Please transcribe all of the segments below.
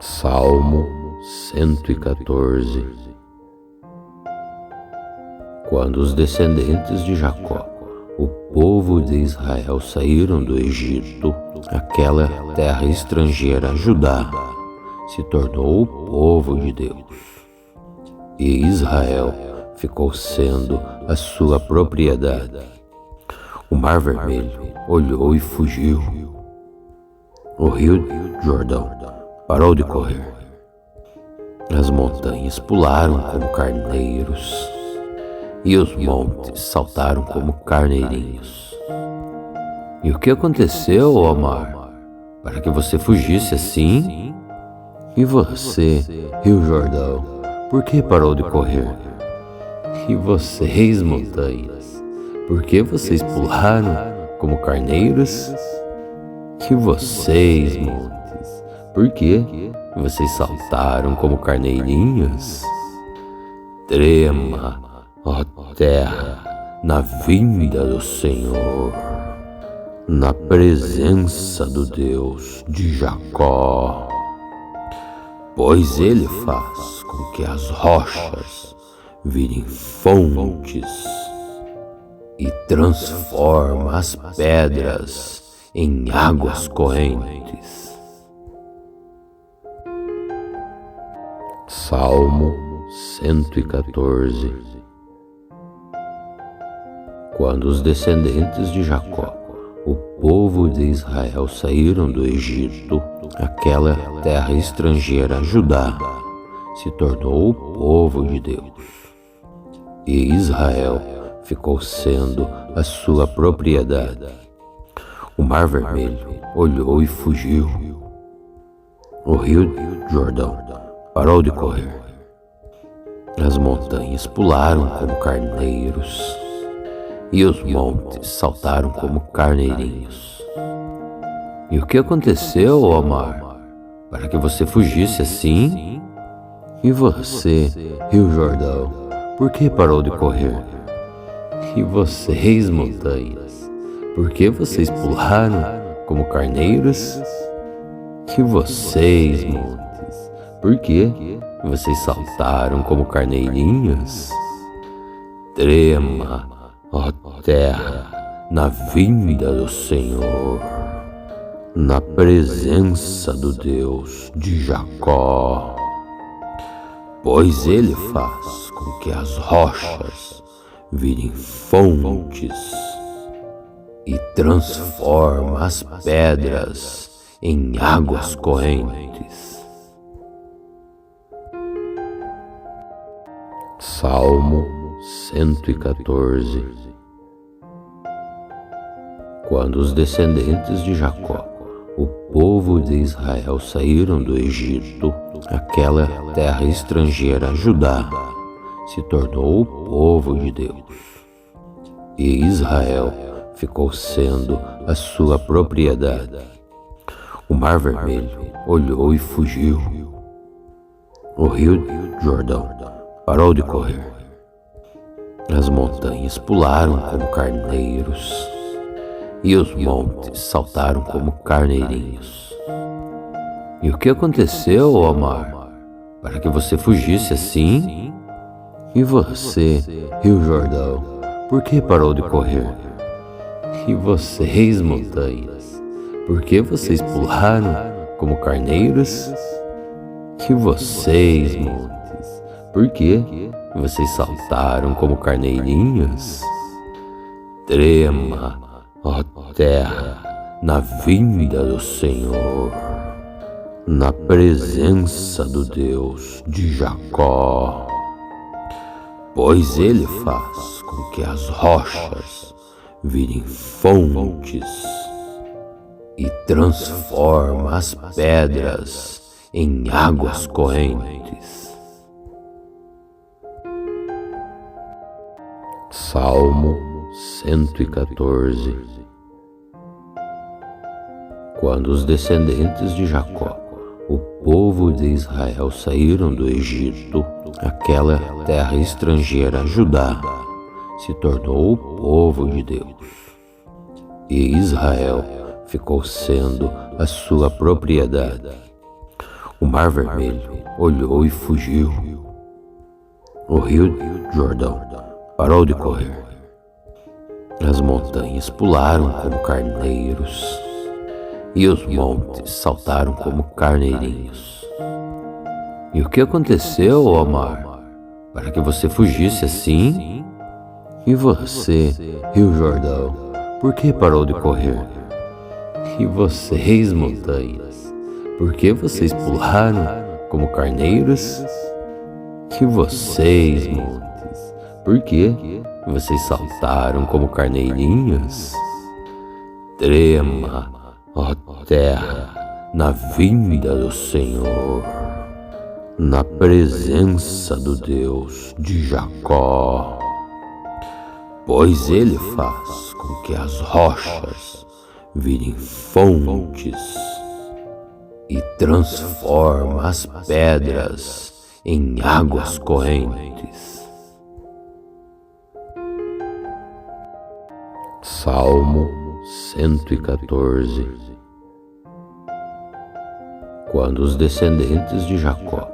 Salmo 114. Quando os descendentes de Jacó, o povo de Israel, saíram do Egito, aquela terra estrangeira, Judá, se tornou o povo de Deus. E Israel ficou sendo a sua propriedade. O Mar Vermelho olhou e fugiu. O rio Jordão parou de correr. As montanhas pularam como carneiros, e os montes saltaram como carneirinhos. E o que aconteceu, ó mar, para que você fugisse assim? E você, rio Jordão, por que parou de correr? E vocês, montanhas, por que vocês pularam como carneiros? E vocês, montes, por que vocês saltaram como carneirinhos? Trema, ó terra, na vinda do Senhor, na presença do Deus de Jacó, pois Ele faz com que as rochas virem fontes e transforma as pedras em águas correntes. Salmo 114. Quando os descendentes de Jacó, o povo de Israel, saíram do Egito, aquela terra estrangeira, Judá, se tornou o povo de Deus. E Israel ficou sendo a sua propriedade. O Mar Vermelho olhou e fugiu. O rio Jordão parou de correr. As montanhas pularam como carneiros, e os montes saltaram como carneirinhos. E o que aconteceu, ó mar, para que você fugisse assim? E você, rio Jordão, por que parou de correr? E vocês, montanhas, por que vocês pularam como carneiros? E vocês, montes, por que vocês saltaram como carneirinhos? Trema, ó terra, na vinda do Senhor, na presença do Deus de Jacó, pois Ele faz com que as rochas virem fontes e transforma as pedras em águas correntes. Salmo 114. Quando os descendentes de Jacó, o povo de Israel, saíram do Egito, aquela terra estrangeira, Judá, se tornou o povo de Deus. E Israel ficou sendo a sua propriedade. O Mar Vermelho olhou e fugiu. O rio Jordão parou de correr. As montanhas pularam como carneiros, e os montes saltaram como carneirinhos. E o que aconteceu, ó mar, para que você fugisse assim? E você, rio Jordão, por que parou de correr? E vocês, montanhas, por que vocês pularam como carneiros? E vocês, montes, por que vocês saltaram como carneirinhos? Trema, ó terra, na vinda do Senhor, na presença do Deus de Jacó, pois Ele faz com que as rochas virem fontes e transforma as pedras em águas correntes. Salmo 114. Quando os descendentes de Jacó, o povo de Israel, saíram do Egito, aquela terra estrangeira, Judá, se tornou o povo de Deus. E Israel ficou sendo a sua propriedade. O Mar Vermelho olhou e fugiu. O Rio Jordão parou de correr. As montanhas pularam como carneiros e os montes saltaram como carneirinhos. E o que aconteceu, ó mar, para que você fugisse assim? E você, Rio Jordão, por que parou de correr? E vocês, montanhas, por que vocês pularam como carneiros? E vocês, montes, por que vocês saltaram como carneirinhos? Trema, ó terra, na vinda do Senhor, na presença do Deus de Jacó, pois Ele faz com que as rochas virem fontes e transforma as pedras em águas correntes. Salmo 114. Quando os descendentes de Jacó,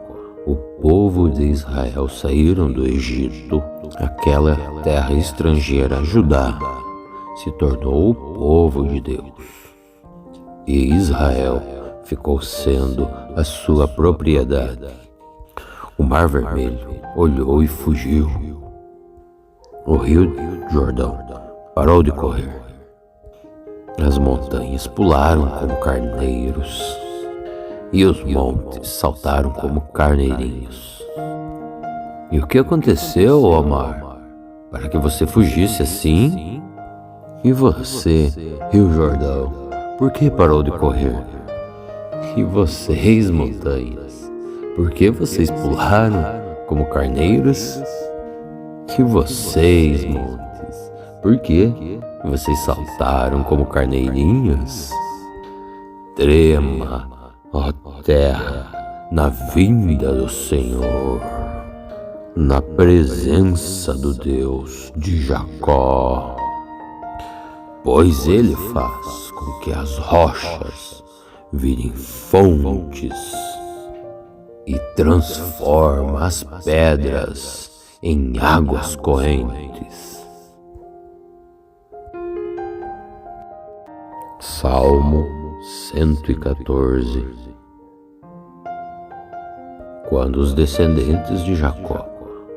o povo de Israel, saíram do Egito, aquela terra estrangeira, Judá, se tornou o povo de Deus. E Israel ficou sendo a sua propriedade. O Mar Vermelho olhou e fugiu. O Rio Jordão parou de correr. As montanhas pularam como carneiros e os montes saltaram como carneirinhos. E o que aconteceu, ó mar, para que você fugisse assim? E você, Rio Jordão, por que parou de correr? E vocês, montanhas, por que vocês pularam como carneiros? E vocês, montes, por que vocês saltaram como carneirinhos? Trema, ó terra, na vinda do Senhor, na presença do Deus de Jacó, pois Ele faz com que as rochas virem fontes e transforma as pedras em águas correntes. Salmo 114. Quando os descendentes de Jacó,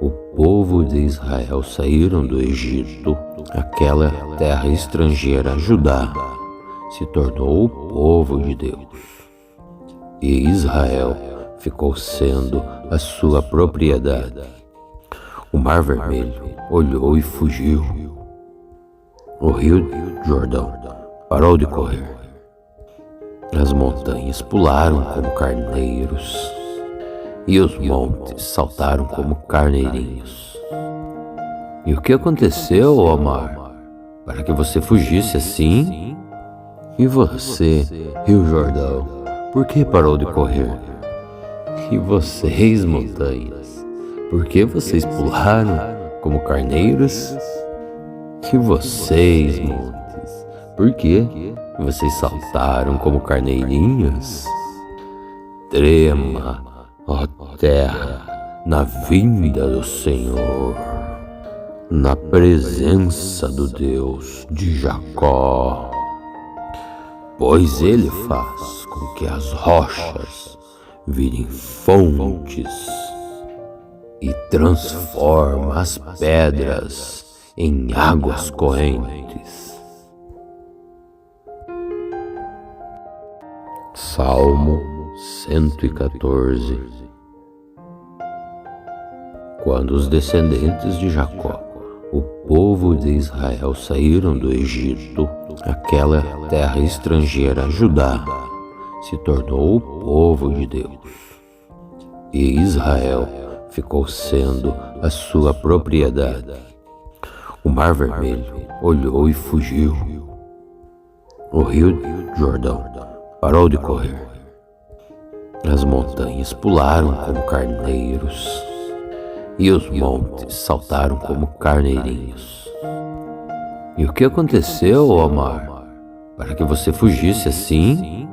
o povo de Israel, saíram do Egito, aquela terra estrangeira, Judá, se tornou o povo de Deus. E Israel ficou sendo a sua propriedade. O Mar Vermelho olhou e fugiu. O Rio Jordão parou de correr. As montanhas pularam como carneiros e os montes saltaram como carneirinhos. E o que aconteceu, ó mar, para que você fugisse assim? E você, Rio Jordão, por que parou de correr? E vocês, montanhas, por que vocês pularam como carneiros? E vocês, montes, por que vocês saltaram como carneirinhos? Trema, ó terra, na vinda do Senhor, na presença do Deus de Jacó, pois Ele faz com que as rochas virem fontes e transforma as pedras em águas correntes. Salmo 114. Quando os descendentes de Jacó, o povo de Israel, saíram do Egito, aquela terra estrangeira, Judá, se tornou o povo de Deus. E Israel ficou sendo a sua propriedade. O Mar Vermelho olhou e fugiu. O Rio Jordão parou de correr. As montanhas pularam como carneiros e os montes saltaram como carneirinhos. E o que aconteceu, ó mar, para que você fugisse assim?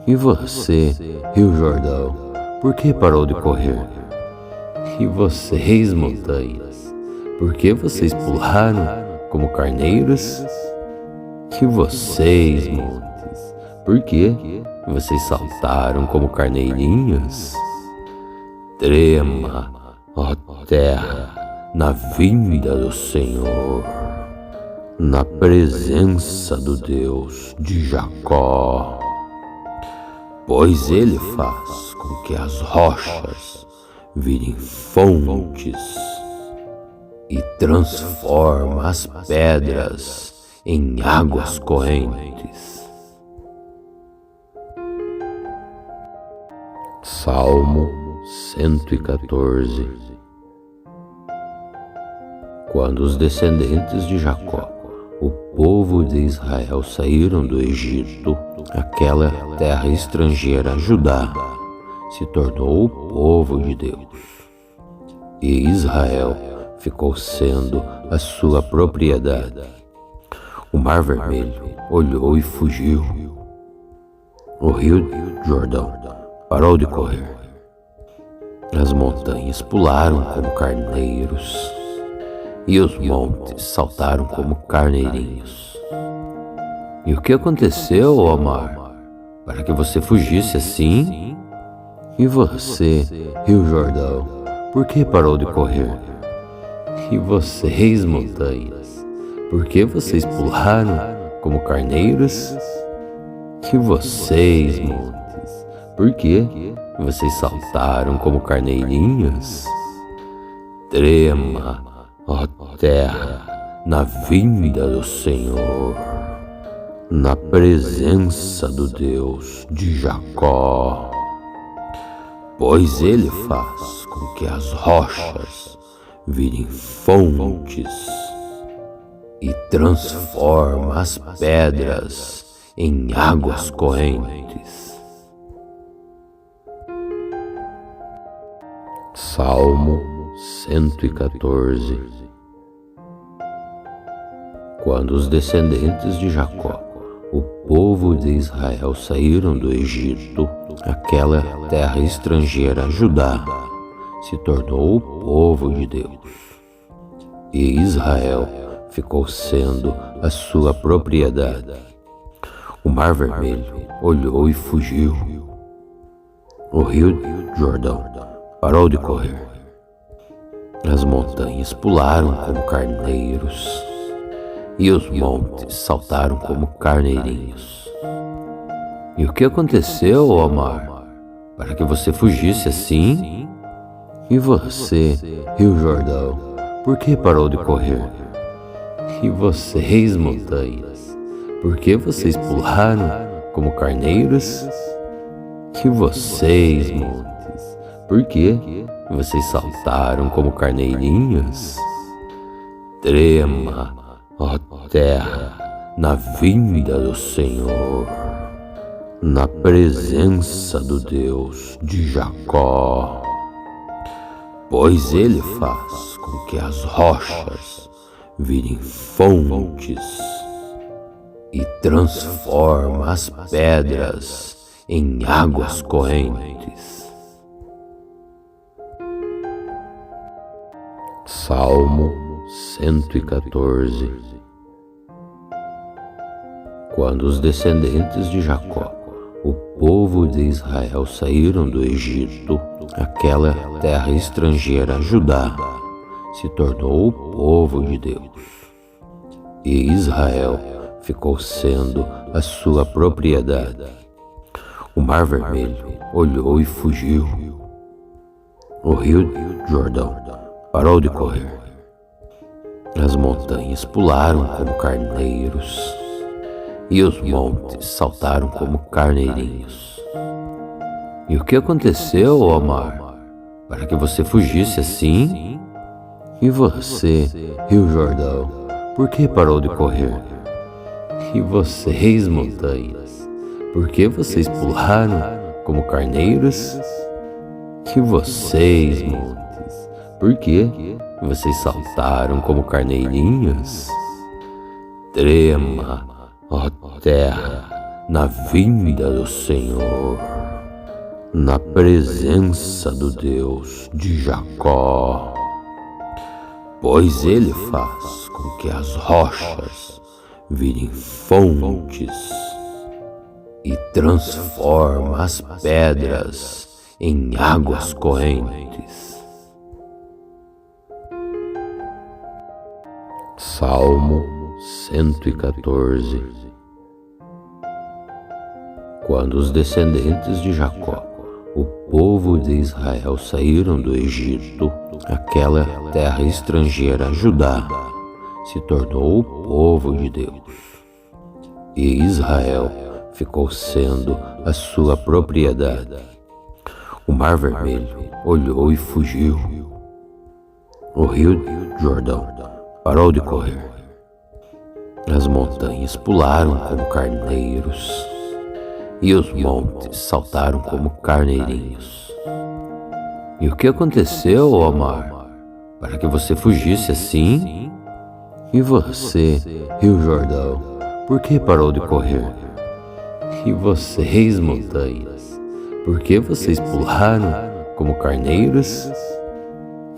E você, Rio Jordão, por que parou de correr? E vocês, montanhas, por que vocês pularam como carneiros? E vocês, montes, por que vocês saltaram como carneirinhos? Trema, ó terra, na vinda do Senhor, na presença do Deus de Jacó, pois Ele faz com que as rochas virem fontes e transforma as pedras em águas correntes. Salmo 114. Quando os descendentes de Jacó, o povo de Israel, saíram do Egito, aquela terra estrangeira, Judá, se tornou o povo de Deus. E Israel ficou sendo a sua propriedade. O Mar Vermelho olhou e fugiu. O Rio Jordão parou de correr. As montanhas pularam como carneiros, e os montes saltaram como carneirinhos. E o que aconteceu, ó mar, para que você fugisse assim? E você, Rio Jordão, por que parou de correr? E vocês, montanhas, por que vocês pularam como carneiros? E vocês, montes, por que vocês saltaram como carneirinhos? Trema, ó terra, na vinda do Senhor, na presença do Deus de Jacó, pois Ele faz com que as rochas virem fontes e transforma as pedras em águas correntes. Salmo 114. Quando os descendentes de Jacó, o povo de Israel, saíram do Egito, aquela terra estrangeira, Judá, se tornou o povo de Deus. E Israel ficou sendo a sua propriedade. O Mar Vermelho olhou e fugiu. O Rio Jordão parou de correr. As montanhas pularam como carneiros, e os montes saltaram como carneirinhos. E o que aconteceu, ó mar, para que você fugisse assim? E você, Rio Jordão, por que parou de correr? E vocês, montanhas, por que vocês pularam como carneiros? E vocês, montes, por que vocês saltaram como carneirinhos? Trema, ó terra, na vinda do Senhor, na presença do Deus de Jacó, pois Ele faz com que as rochas virem fontes e transforma as pedras em águas correntes. Salmo 114. Quando os descendentes de Jacó, o povo de Israel, saíram do Egito, aquela terra estrangeira, Judá, se tornou o povo de Deus. E Israel ficou sendo a sua propriedade. O Mar Vermelho olhou e fugiu. O Rio Jordão parou de correr. As montanhas pularam como carneiros, e os montes saltaram como carneirinhos. E o que aconteceu, ó mar, para que você fugisse assim? E você, Rio Jordão, por que parou de correr? E vocês, montanhas, por que vocês pularam como carneiros? E vocês, montes, por que vocês saltaram como carneirinhos? Trema, ó terra, na vinda do Senhor, na presença do Deus de Jacó, pois Ele faz com que as rochas virem fontes e transforma as pedras em águas correntes. Salmo 114. Quando os descendentes de Jacó, o povo de Israel, saíram do Egito, aquela terra estrangeira, Judá, se tornou o povo de Deus. E Israel ficou sendo a sua propriedade. O Mar Vermelho olhou e fugiu. O rio Jordão parou de correr. As montanhas pularam como carneiros, e os montes saltaram como carneirinhos. E o que aconteceu, ó mar, para que você fugisse assim? E você, rio Jordão, por que parou de correr? E vocês, montanhas, por que vocês pularam como carneiros?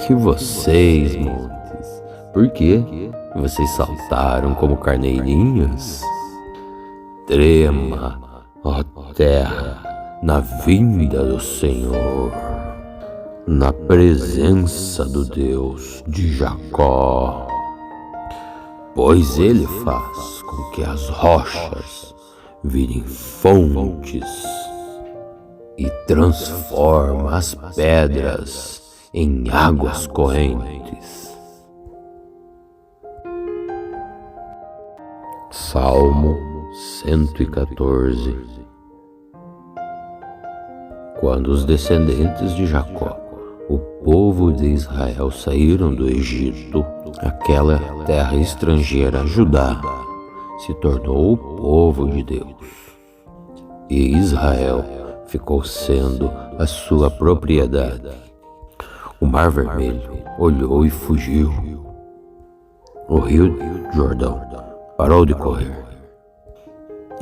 E vocês, montes, por que vocês saltaram como carneirinhos? Trema, ó terra, na vinda do Senhor, na presença do Deus de Jacó, pois Ele faz com que as rochas virem fontes e transforma as pedras em águas correntes. Salmo 114. Quando os descendentes de Jacó, o povo de Israel, saíram do Egito, aquela terra estrangeira, Judá, se tornou o povo de Deus. E Israel ficou sendo a sua propriedade. O Mar Vermelho olhou e fugiu. O rio Jordão parou de correr.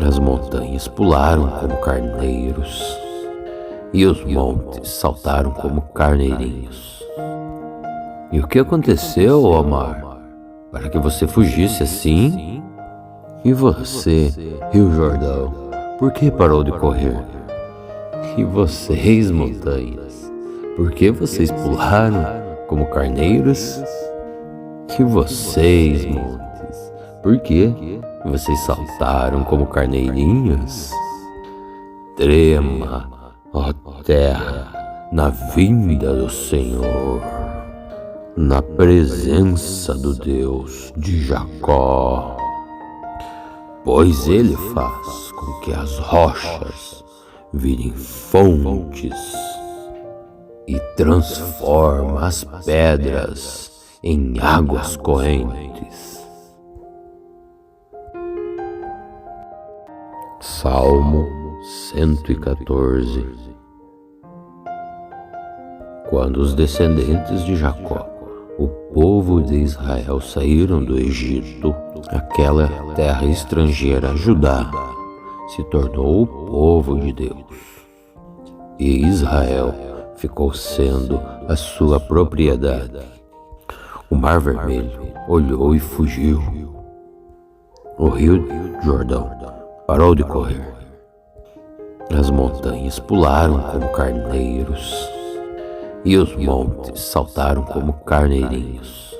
As montanhas pularam como carneiros, e os montes saltaram como carneirinhos. E o que aconteceu, ó mar, para que você fugisse assim? E você, rio Jordão, por que parou de correr? E vocês, montanhas, por que vocês pularam como carneiros? E vocês, montes, por que vocês saltaram como carneirinhos? Trema, ó terra, na vinda do Senhor, na presença do Deus de Jacó, pois Ele faz com que as rochas virem fontes e transforma as pedras em águas correntes. Salmo 114. Quando os descendentes de Jacó, o povo de Israel, saíram do Egito, aquela terra estrangeira, Judá, se tornou o povo de Deus. E Israel ficou sendo a sua propriedade. O Mar Vermelho olhou e fugiu. O rio Jordão parou de correr. As montanhas pularam como carneiros, e os montes saltaram como carneirinhos.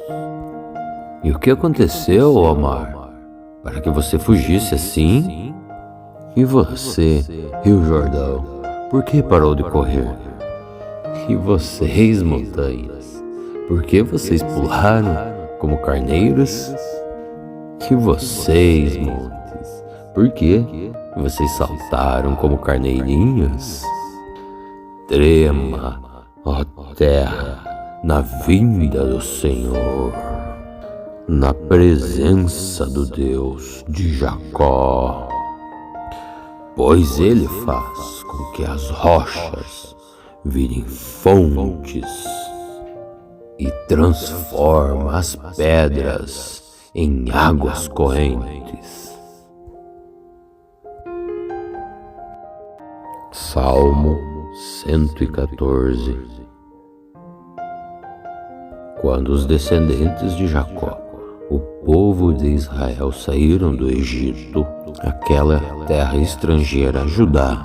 E o que aconteceu, ó mar, para que você fugisse assim? E você, rio Jordão, por que parou de correr? E vocês, montanhas, por que vocês pularam como carneiros? E vocês, montes, por que vocês saltaram como carneirinhos? Trema, ó terra, na vinda do Senhor, na presença do Deus de Jacó, pois Ele faz com que as rochas virem fontes e transforma as pedras em águas correntes. Salmo 114. Quando os descendentes de Jacó, o povo de Israel, saíram do Egito, aquela terra estrangeira, Judá,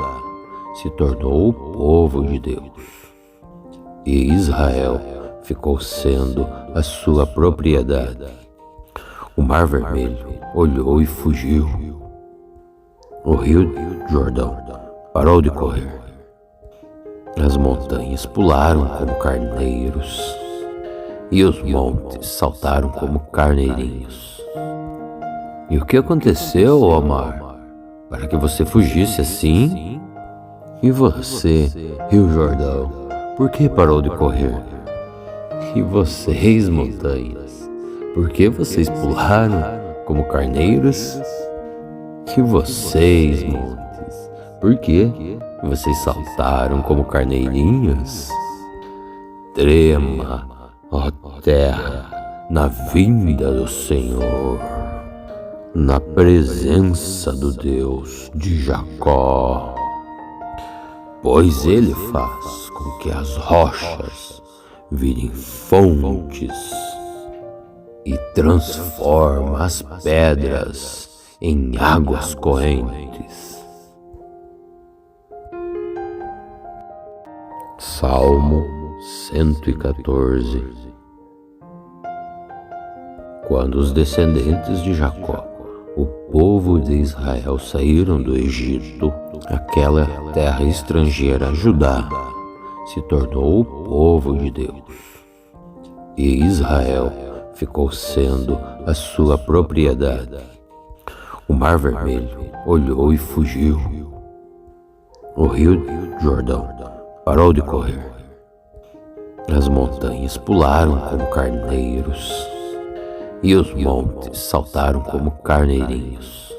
se tornou o povo de Deus. E Israel ficou sendo a sua propriedade. O Mar Vermelho olhou e fugiu. O rio Jordão parou de correr. As montanhas pularam como carneiros, e os montes saltaram como carneirinhos. E o que aconteceu, ó mar, para que você fugisse assim? E você, rio Jordão, por que parou de correr? E vocês, montanhas, por que vocês pularam como carneiros? E vocês, montes, por que vocês saltaram como carneirinhos? Trema, ó terra, na vinda do Senhor, na presença do Deus de Jacó, pois Ele faz com que as rochas virem fontes e transforma as pedras em águas correntes. Salmo 114. Quando os descendentes de Jacó, o povo de Israel, saíram do Egito, aquela terra estrangeira, Judá, se tornou o povo de Deus. E Israel ficou sendo a sua propriedade. O Mar Vermelho olhou e fugiu. O rio Jordão parou de correr. As montanhas pularam como carneiros, e os montes saltaram como carneirinhos.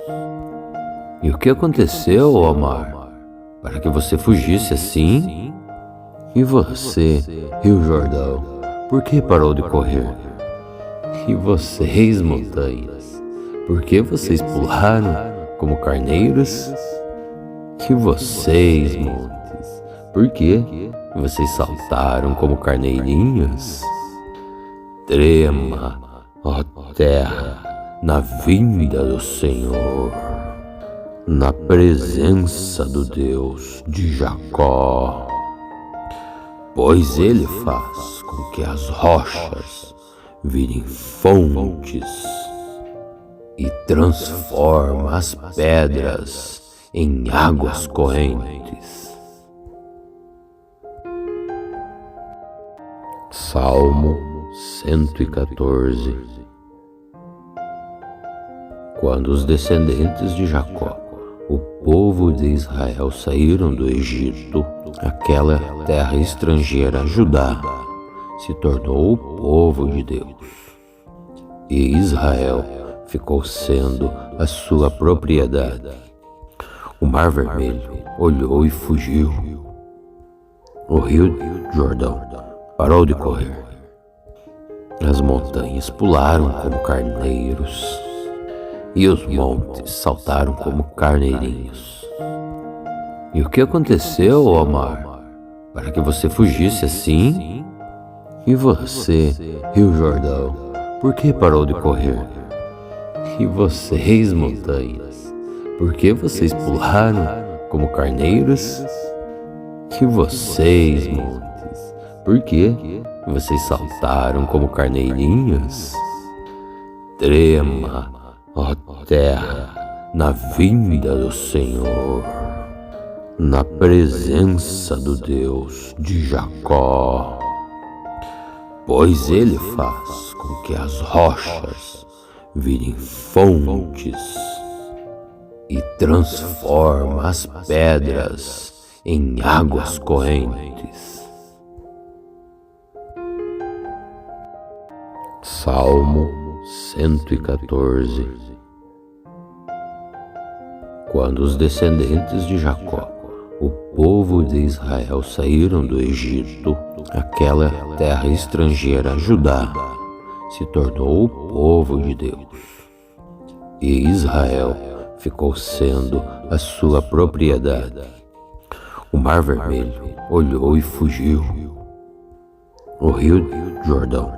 E o que aconteceu, ó mar, para que você fugisse assim? E você, rio Jordão, por que parou de correr? E vocês, montanhas, por que vocês pularam como carneiros? E vocês, montes, por que vocês saltaram como carneirinhos? Trema, ó terra, na vinda do Senhor, na presença do Deus de Jacó, pois Ele faz com que as rochas virem fontes e transforma as pedras em águas correntes. Salmo 114. Quando os descendentes de Jacó, o povo de Israel, saíram do Egito, aquela terra estrangeira, Judá, se tornou o povo de Deus. E Israel ficou sendo a sua propriedade. O Mar Vermelho olhou e fugiu. O rio Jordão parou de correr. As montanhas pularam como carneiros, e os montes saltaram como carneirinhos. E o que aconteceu, ó mar, para que você fugisse assim? E você, rio Jordão, por que parou de correr? E vocês, montanhas, por que vocês pularam como carneiros? E vocês, montes, por que vocês saltaram como carneirinhos? Trema, ó terra, na vinda do Senhor, na presença do Deus de Jacó, pois Ele faz com que as rochas virem fontes e transforma as pedras em águas correntes. Salmo 114. Quando os descendentes de Jacó, o povo de Israel, saíram do Egito, aquela terra estrangeira, Judá, se tornou o povo de Deus. E Israel ficou sendo a sua propriedade. O Mar Vermelho olhou e fugiu. O Rio Jordão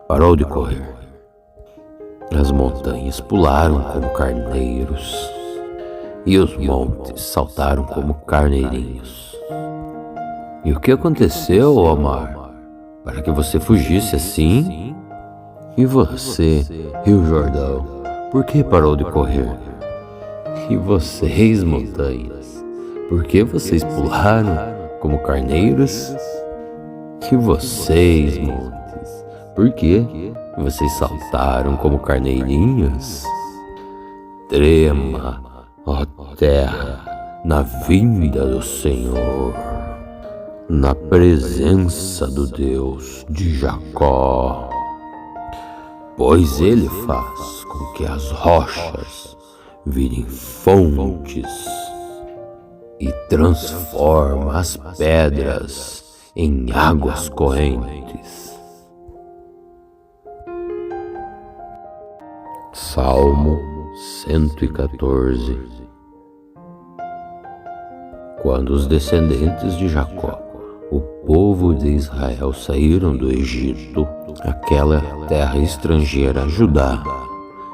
parou de correr. As montanhas pularam como carneiros e os montes saltaram como carneirinhos. E o que aconteceu, ó mar, para que você fugisse assim? E você, Rio Jordão, por que parou de correr? E vocês, montanhas, por que vocês pularam como carneiros? E vocês, montes, por que vocês saltaram como carneirinhos? Trema, ó terra, na vinda do Senhor, na presença do Deus de Jacó, pois Ele faz com que as rochas virem fontes e transforma as pedras em águas correntes. Salmo 114. Quando os descendentes de Jacó, o povo de Israel, saíram do Egito, aquela terra estrangeira, Judá,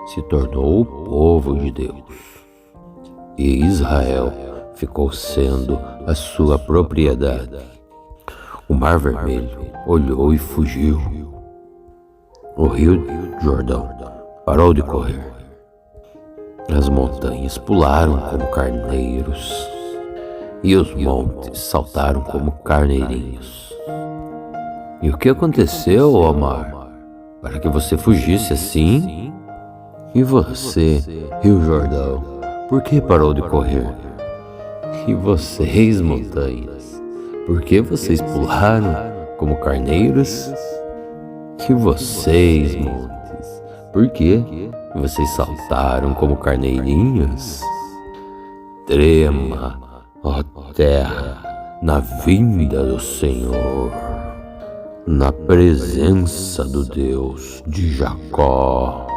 se tornou o povo de Deus. E Israel ficou sendo a sua propriedade. O Mar Vermelho olhou e fugiu. O Rio Jordão parou de correr. As montanhas pularam como carneiros e os montes saltaram como carneirinhos. E o que aconteceu, ó mar, para que você fugisse assim? E você, Rio Jordão, por que parou de correr? E vocês, montanhas, por que vocês pularam como carneiros? E vocês, montes, por que vocês saltaram como carneirinhos? Trema, ó terra, na vinda do Senhor, na presença do Deus de Jacó,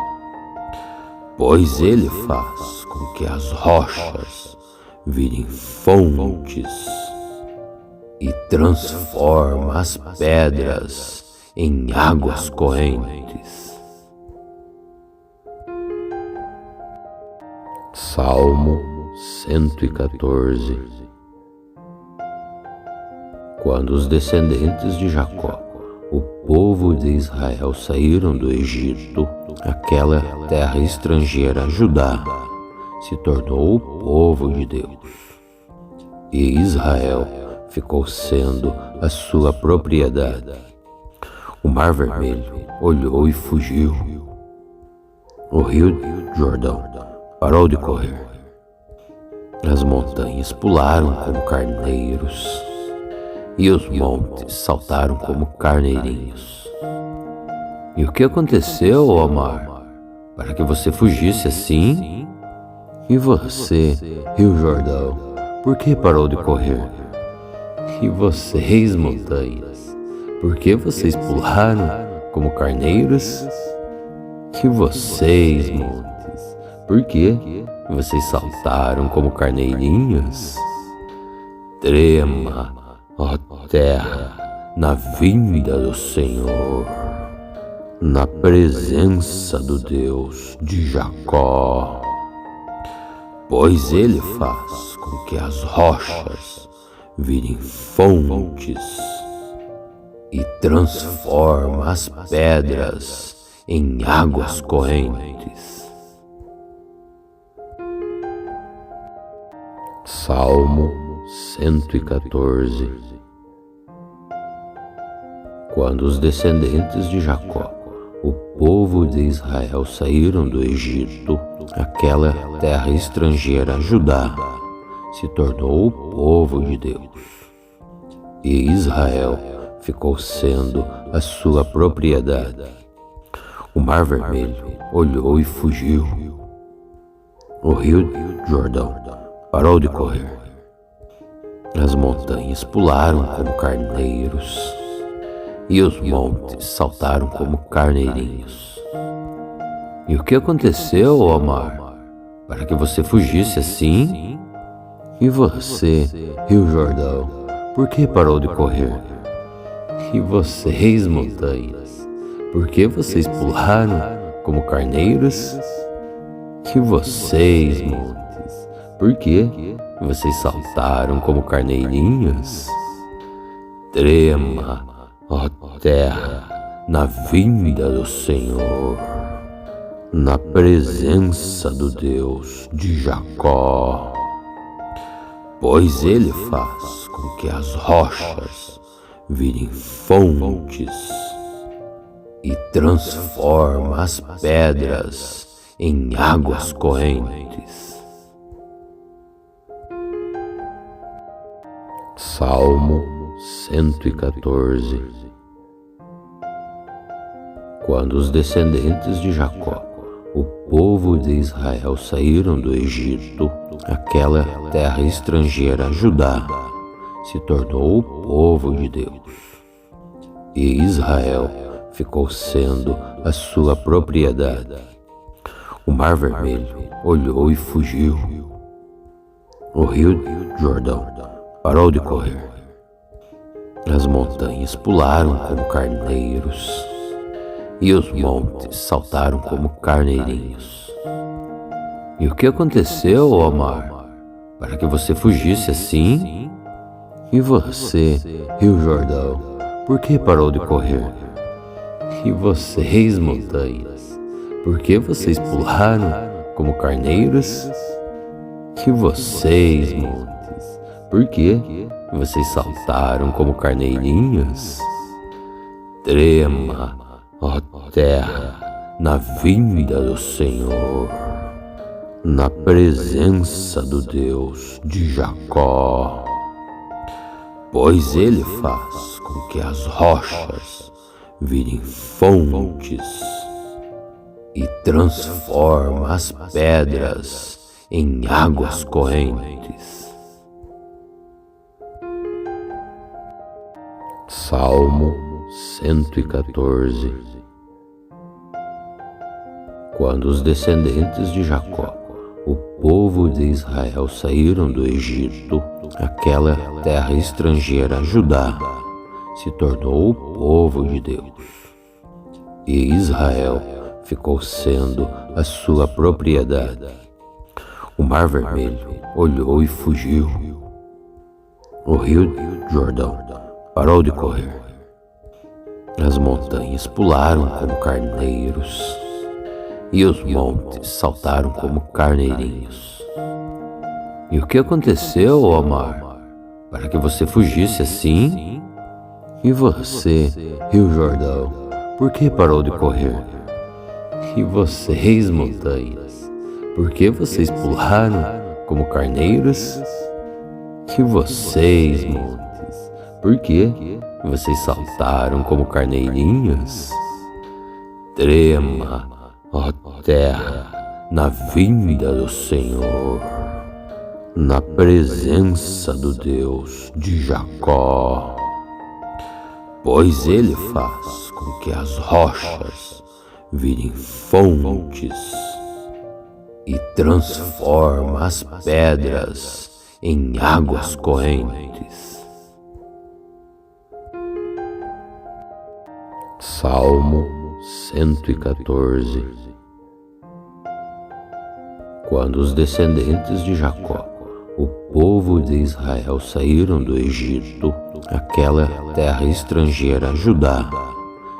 pois Ele faz com que as rochas virem fontes e transforma as pedras em águas correntes. Salmo 114. Quando os descendentes de Jacó, o povo de Israel, saíram do Egito, aquela terra estrangeira, Judá, se tornou o povo de Deus. E Israel ficou sendo a sua propriedade. O Mar Vermelho olhou e fugiu. O Rio Jordão parou de correr. As montanhas pularam como carneiros e os montes saltaram como carneirinhos. E o que aconteceu, ó mar, para que você fugisse assim? E você, Rio Jordão, por que parou de correr? E vocês, montanhas, por que vocês pularam como carneiros? E vocês, montes, por que vocês saltaram como carneirinhos? Trema, ó terra, na vinda do Senhor, na presença do Deus de Jacó, pois Ele faz com que as rochas virem fontes e transforma as pedras em águas correntes. Salmo 114. Quando os descendentes de Jacó, o povo de Israel, saíram do Egito, aquela terra estrangeira, Judá, se tornou o povo de Deus. E Israel ficou sendo a sua propriedade. O Mar Vermelho olhou e fugiu. O Rio Jordão parou de correr. As montanhas pularam como carneiros e os montes saltaram como carneirinhos. E o que aconteceu, ó mar, para que você fugisse assim? E você, Rio Jordão, por que parou de correr? E vocês, montanhas, por que vocês pularam como carneiros? E vocês, montes, por que vocês saltaram como carneirinhos? Trema, ó terra, na vinda do Senhor, na presença do Deus de Jacó, pois Ele faz com que as rochas virem fontes e transforma as pedras em águas correntes. Salmo 114. Quando os descendentes de Jacó, o povo de Israel, saíram do Egito, aquela terra estrangeira, Judá, se tornou o povo de Deus. E Israel ficou sendo a sua propriedade. O Mar Vermelho olhou e fugiu. O Rio Jordão parou de correr. As montanhas pularam como carneiros, e os montes saltaram como carneirinhos. E o que aconteceu, ó mar, para que você fugisse assim? E você, Rio Jordão, por que parou de correr? E vocês, montanhas, por que vocês pularam como carneiros? E vocês, montes, por que vocês saltaram como carneirinhos? Trema, ó terra, na vinda do Senhor, na presença do Deus de Jacó, pois Ele faz com que as rochas virem fontes e transforma as pedras em águas correntes. Salmo 114. Quando os descendentes de Jacó, o povo de Israel, saíram do Egito, aquela terra estrangeira, Judá, se tornou o povo de Deus. E Israel ficou sendo a sua propriedade. O Mar Vermelho olhou e fugiu. O Rio Jordão parou de correr. As montanhas pularam como carneiros, e os montes saltaram como carneirinhos. E o que aconteceu, ó mar, para que você fugisse assim? E você, Rio Jordão, por que parou de correr? E vocês, montanhas, por que vocês pularam como carneiros? E vocês, montes, por que vocês saltaram como carneirinhos? Trema, ó terra, na vinda do Senhor, na presença do Deus de Jacó, pois Ele faz com que as rochas virem fontes e transforma as pedras em águas correntes. Salmo 114. Quando os descendentes de Jacó, o povo de Israel, saíram do Egito, aquela terra estrangeira, Judá,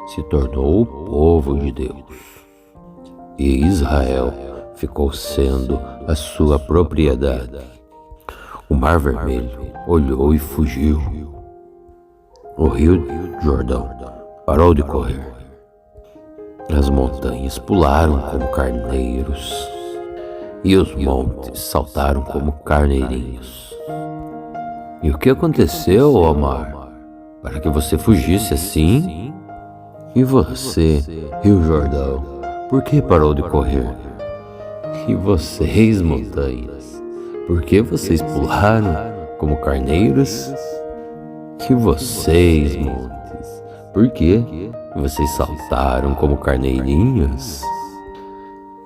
se tornou o povo de Deus. E Israel ficou sendo a sua propriedade. O Mar Vermelho olhou e fugiu. O Rio Jordão parou de correr. As montanhas pularam como carneiros, e os montes saltaram como carneirinhos. E o que aconteceu, ó mar, para que você fugisse assim? E você, Rio Jordão, por que parou de correr? E vocês, montanhas, por que vocês pularam como carneiros? E vocês, montes, por que vocês saltaram como carneirinhos?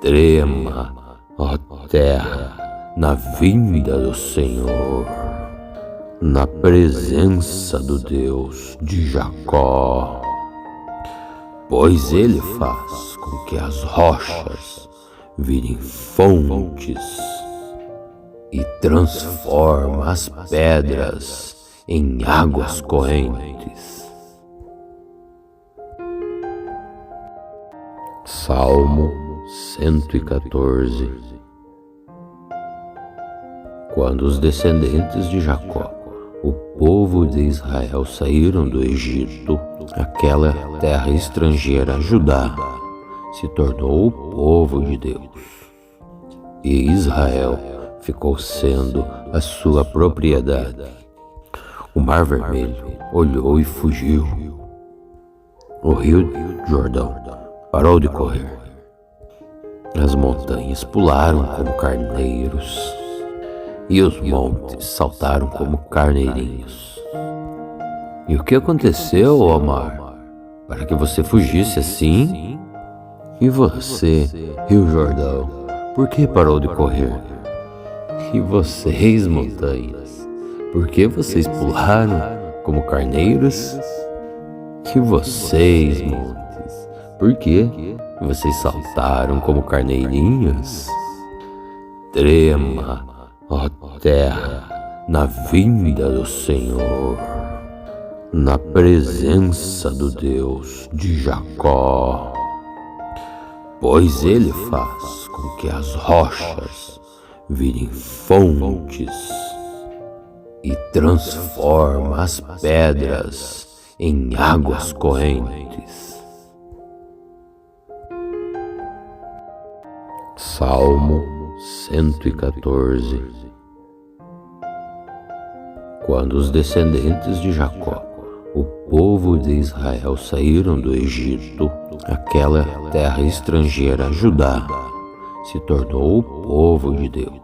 Trema, ó terra, na vinda do Senhor, na presença do Deus de Jacó, pois Ele faz com que as rochas virem fontes e transforma as pedras em águas correntes. Salmo 114. Quando os descendentes de Jacó, o povo de Israel, saíram do Egito, aquela terra estrangeira, Judá, se tornou o povo de Deus. E Israel ficou sendo a sua propriedade. O Mar Vermelho olhou e fugiu. O rio Jordão parou de correr. As montanhas pularam como carneiros, e os montes saltaram como carneirinhos. E o que aconteceu, ó mar, para que você fugisse assim? E você, rio Jordão, por que parou de correr? E vocês, montanhas, por que vocês pularam como carneiros? E vocês, montes, por que vocês saltaram como carneirinhos? Trema, ó terra, na vinda do Senhor, na presença do Deus de Jacó, pois Ele faz com que as rochas virem fontes e transforma as pedras em águas correntes. Salmo 114. Quando os descendentes de Jacó, o povo de Israel, saíram do Egito, aquela terra estrangeira, Judá, se tornou o povo de Deus.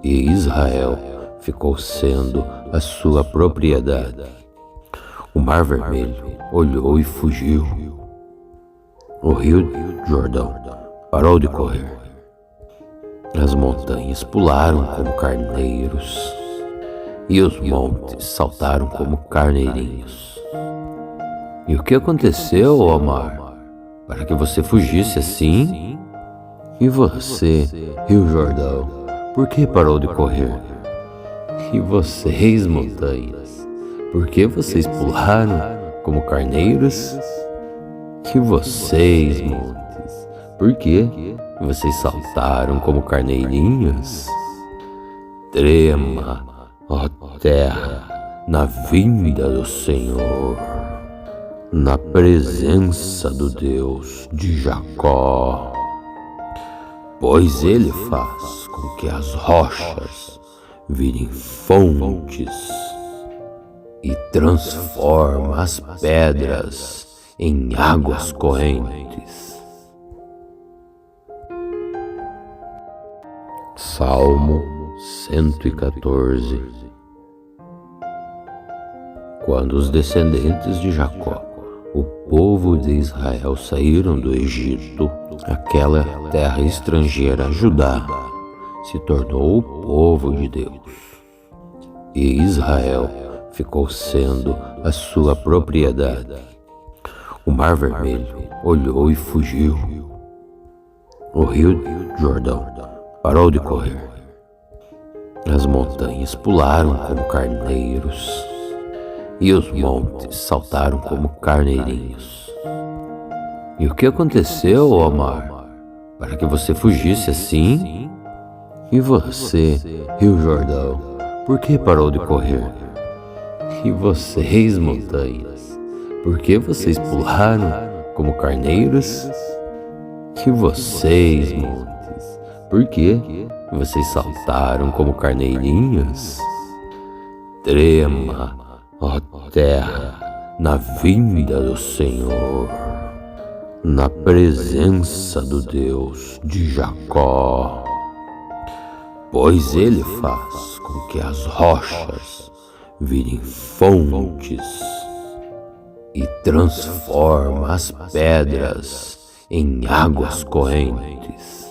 E Israel ficou sendo a sua propriedade. O Mar Vermelho olhou e fugiu. O rio Jordão parou de correr. As montanhas pularam como carneiros, e os montes saltaram como carneirinhos. E o que aconteceu, ó mar, para que você fugisse assim? E você, rio Jordão, por que parou de correr? E vocês, montanhas, por que vocês pularam como carneiros? E vocês, montes, por que vocês saltaram como carneirinhos? Trema, ó terra, na vinda do Senhor, na presença do Deus de Jacó, pois Ele faz com que as rochas virem fontes e transforma as pedras em águas correntes. Salmo 114. Quando os descendentes de Jacó, o povo de Israel, saíram do Egito, aquela terra estrangeira, Judá, se tornou o povo de Deus. E Israel ficou sendo a sua propriedade. O Mar Vermelho olhou e fugiu. O rio Jordão parou de correr. As montanhas pularam como carneiros, e os montes saltaram como carneirinhos. E o que aconteceu, ó mar, para que você fugisse assim? E você, rio Jordão, por que parou de correr? E vocês, montanhas, por que vocês pularam como carneiros? E vocês, montes, por que vocês saltaram como carneirinhos? Trema, ó terra, na vinda do Senhor, na presença do Deus de Jacó, pois Ele faz com que as rochas virem fontes e transforma as pedras em águas correntes.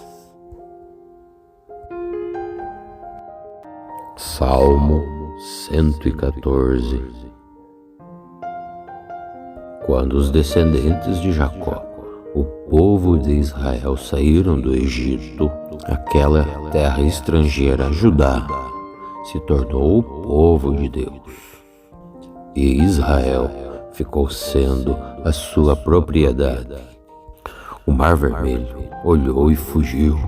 Salmo 114. Quando os descendentes de Jacó, o povo de Israel, saíram do Egito, aquela terra estrangeira, Judá, se tornou o povo de Deus. E Israel ficou sendo a sua propriedade. O Mar Vermelho olhou e fugiu.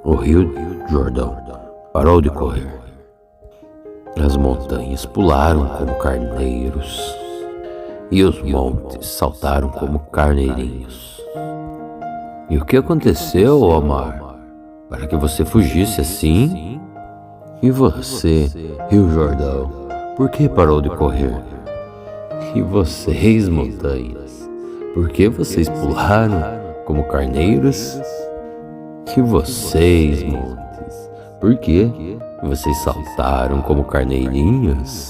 O Rio Jordão parou de correr. As montanhas pularam como carneiros, e os montes saltaram como carneirinhos. E o que aconteceu, ó mar, para que você fugisse assim? E você, Rio Jordão, por que parou de correr? E vocês, montanhas, por que vocês pularam como carneiros? E vocês, montes, por que vocês saltaram como carneirinhos?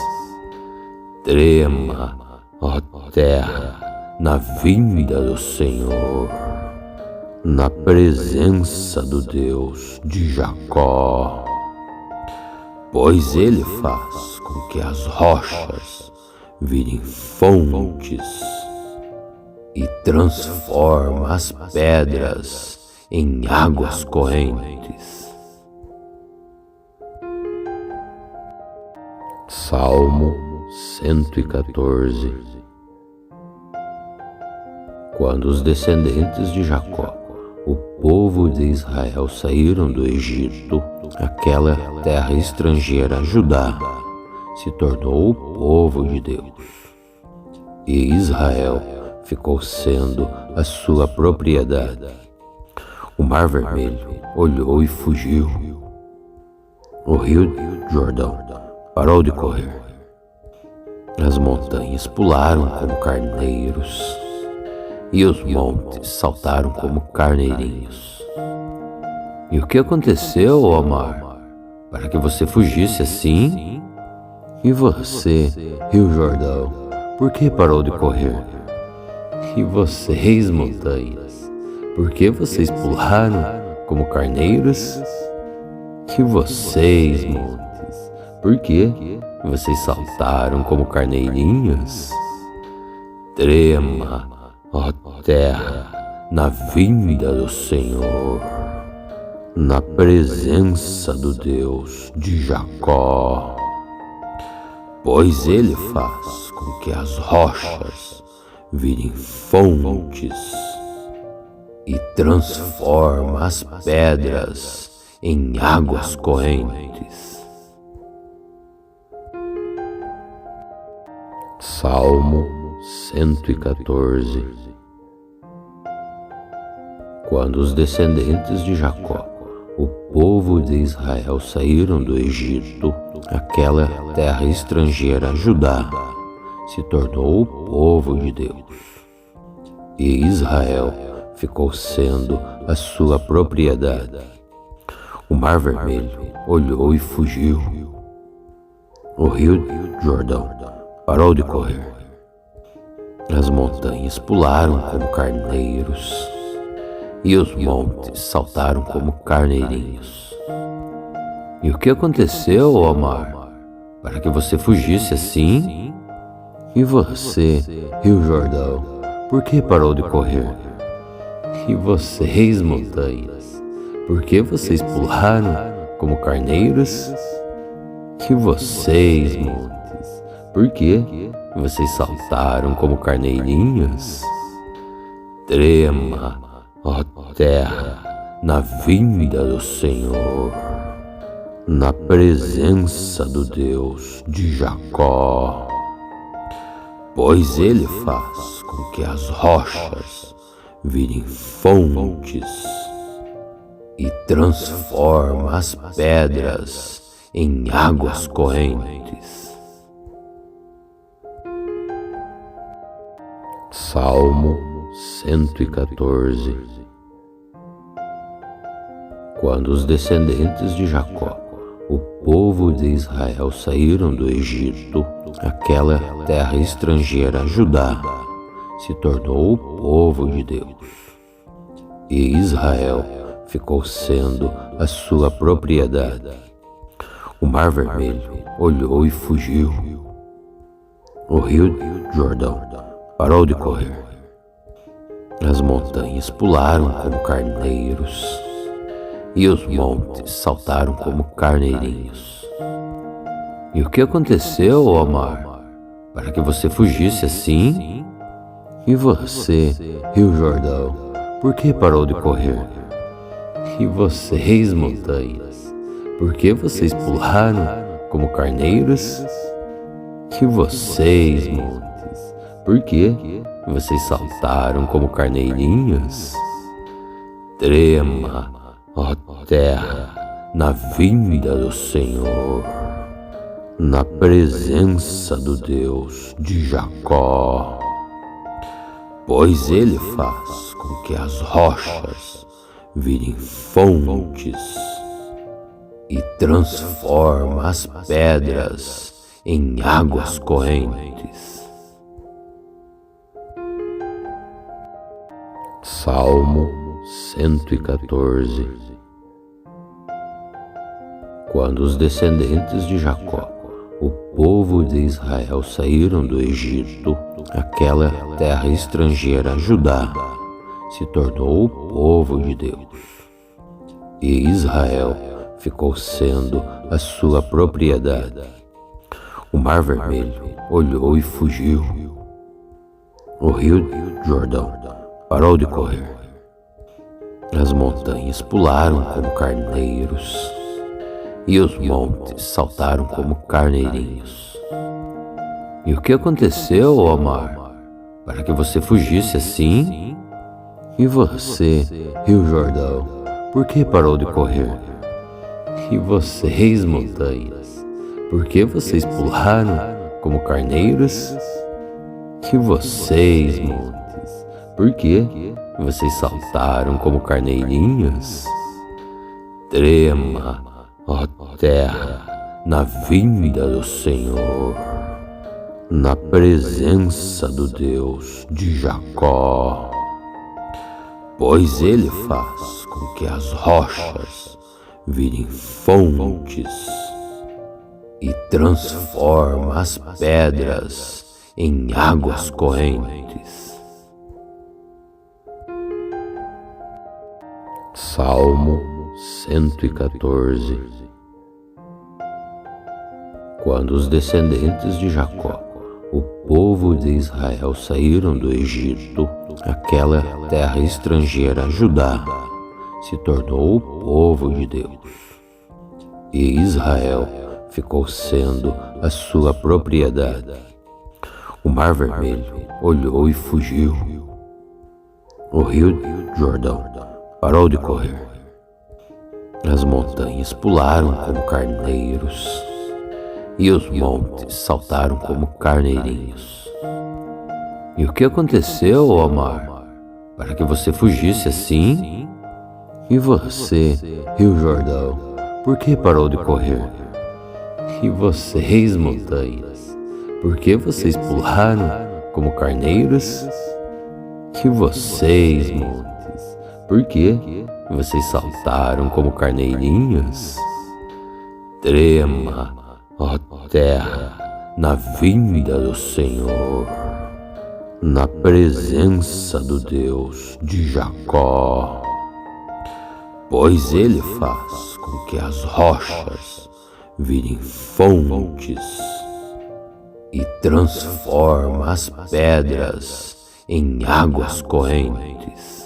Trema, ó terra, na vinda do Senhor, na presença do Deus de Jacó. Pois Ele faz com que as rochas virem fontes e transforma as pedras em águas correntes. Salmo 114. Quando os descendentes de Jacó, o povo de Israel, saíram do Egito, aquela terra estrangeira, Judá, se tornou o povo de Deus. E Israel ficou sendo a sua propriedade. O Mar Vermelho olhou e fugiu. O Rio Jordão parou de correr. As montanhas pularam como carneiros, e os montes saltaram como carneirinhos. E o que aconteceu, ó mar, para que você fugisse assim? E você, Rio Jordão, por que parou de correr? E vocês, montanhas, por que vocês pularam como carneiros? E vocês, montes, por que vocês saltaram como carneirinhos? Trema, ó terra, na vinda do Senhor, na presença do Deus de Jacó. Pois Ele faz com que as rochas virem fontes e transforma as pedras em águas correntes. Salmo 114. Quando os descendentes de Jacó, o povo de Israel, saíram do Egito, aquela terra estrangeira, Judá, se tornou o povo de Deus. E Israel ficou sendo a sua propriedade. O Mar Vermelho olhou e fugiu. O Rio Jordão parou de correr. As montanhas pularam como carneiros, e os montes saltaram como carneirinhos. E o que aconteceu, ó mar, para que você fugisse assim? E você, Rio Jordão, por que parou de correr? E vocês, montanhas, por que vocês pularam como carneiros? E vocês, montes, por que vocês saltaram como carneirinhos? Trema, ó terra, na vinda do Senhor, na presença do Deus de Jacó. Pois Ele faz com que as rochas virem fontes e transforma as pedras em águas correntes. Salmo 114. Quando os descendentes de Jacó, o povo de Israel, saíram do Egito, aquela terra estrangeira, Judá, se tornou o povo de Deus. E Israel ficou sendo a sua propriedade. O O Mar Vermelho olhou e fugiu. O Rio Jordão parou de correr. As montanhas pularam como carneiros e os montes saltaram como carneirinhos. E o que aconteceu, ó mar, para que você fugisse assim? E você, Rio Jordão, por que parou de correr? E vocês, montanhas, por que vocês pularam como carneiros? E vocês, montes, por que vocês saltaram como carneirinhos? Trema, ó terra, na vinda do Senhor, na presença do Deus de Jacó, pois Ele faz com que as rochas virem fontes e transforma as pedras em águas correntes. Salmo 114. Quando os descendentes de Jacó, o povo de Israel, saíram do Egito, aquela terra estrangeira, Judá, se tornou o povo de Deus. E Israel ficou sendo a sua propriedade. O Mar Vermelho olhou e fugiu. O Rio Jordão parou de correr. As montanhas pularam como carneiros e os montes saltaram como carneirinhos. E o que aconteceu, ó mar, para que você fugisse assim? E você, Rio Jordão, por que parou de correr? E vocês, montanhas, por que vocês pularam como carneiros? E vocês, montes, por que vocês saltaram como carneirinhos? Trema, ó terra, na vinda do Senhor, na presença do Deus de Jacó, pois Ele faz com que as rochas virem fontes e transforma as pedras em águas correntes. Salmo 114. Quando os descendentes de Jacó, o povo de Israel, saíram do Egito, aquela terra estrangeira, Judá, se tornou o povo de Deus. E Israel ficou sendo a sua propriedade. O Mar Vermelho olhou e fugiu. O Rio Jordão parou de correr. As montanhas pularam como carneiros e os montes saltaram como carneirinhos. E o que aconteceu, ó mar, para que você fugisse assim? E você, Rio Jordão, por que parou de correr? E vocês, montanhas, por que vocês pularam como carneiros? E vocês, montes, por que vocês saltaram como carneirinhos? Trema, ó terra, na vinda do Senhor, na presença do Deus de Jacó, pois Ele faz com que as rochas virem fontes e transforma as pedras em águas correntes.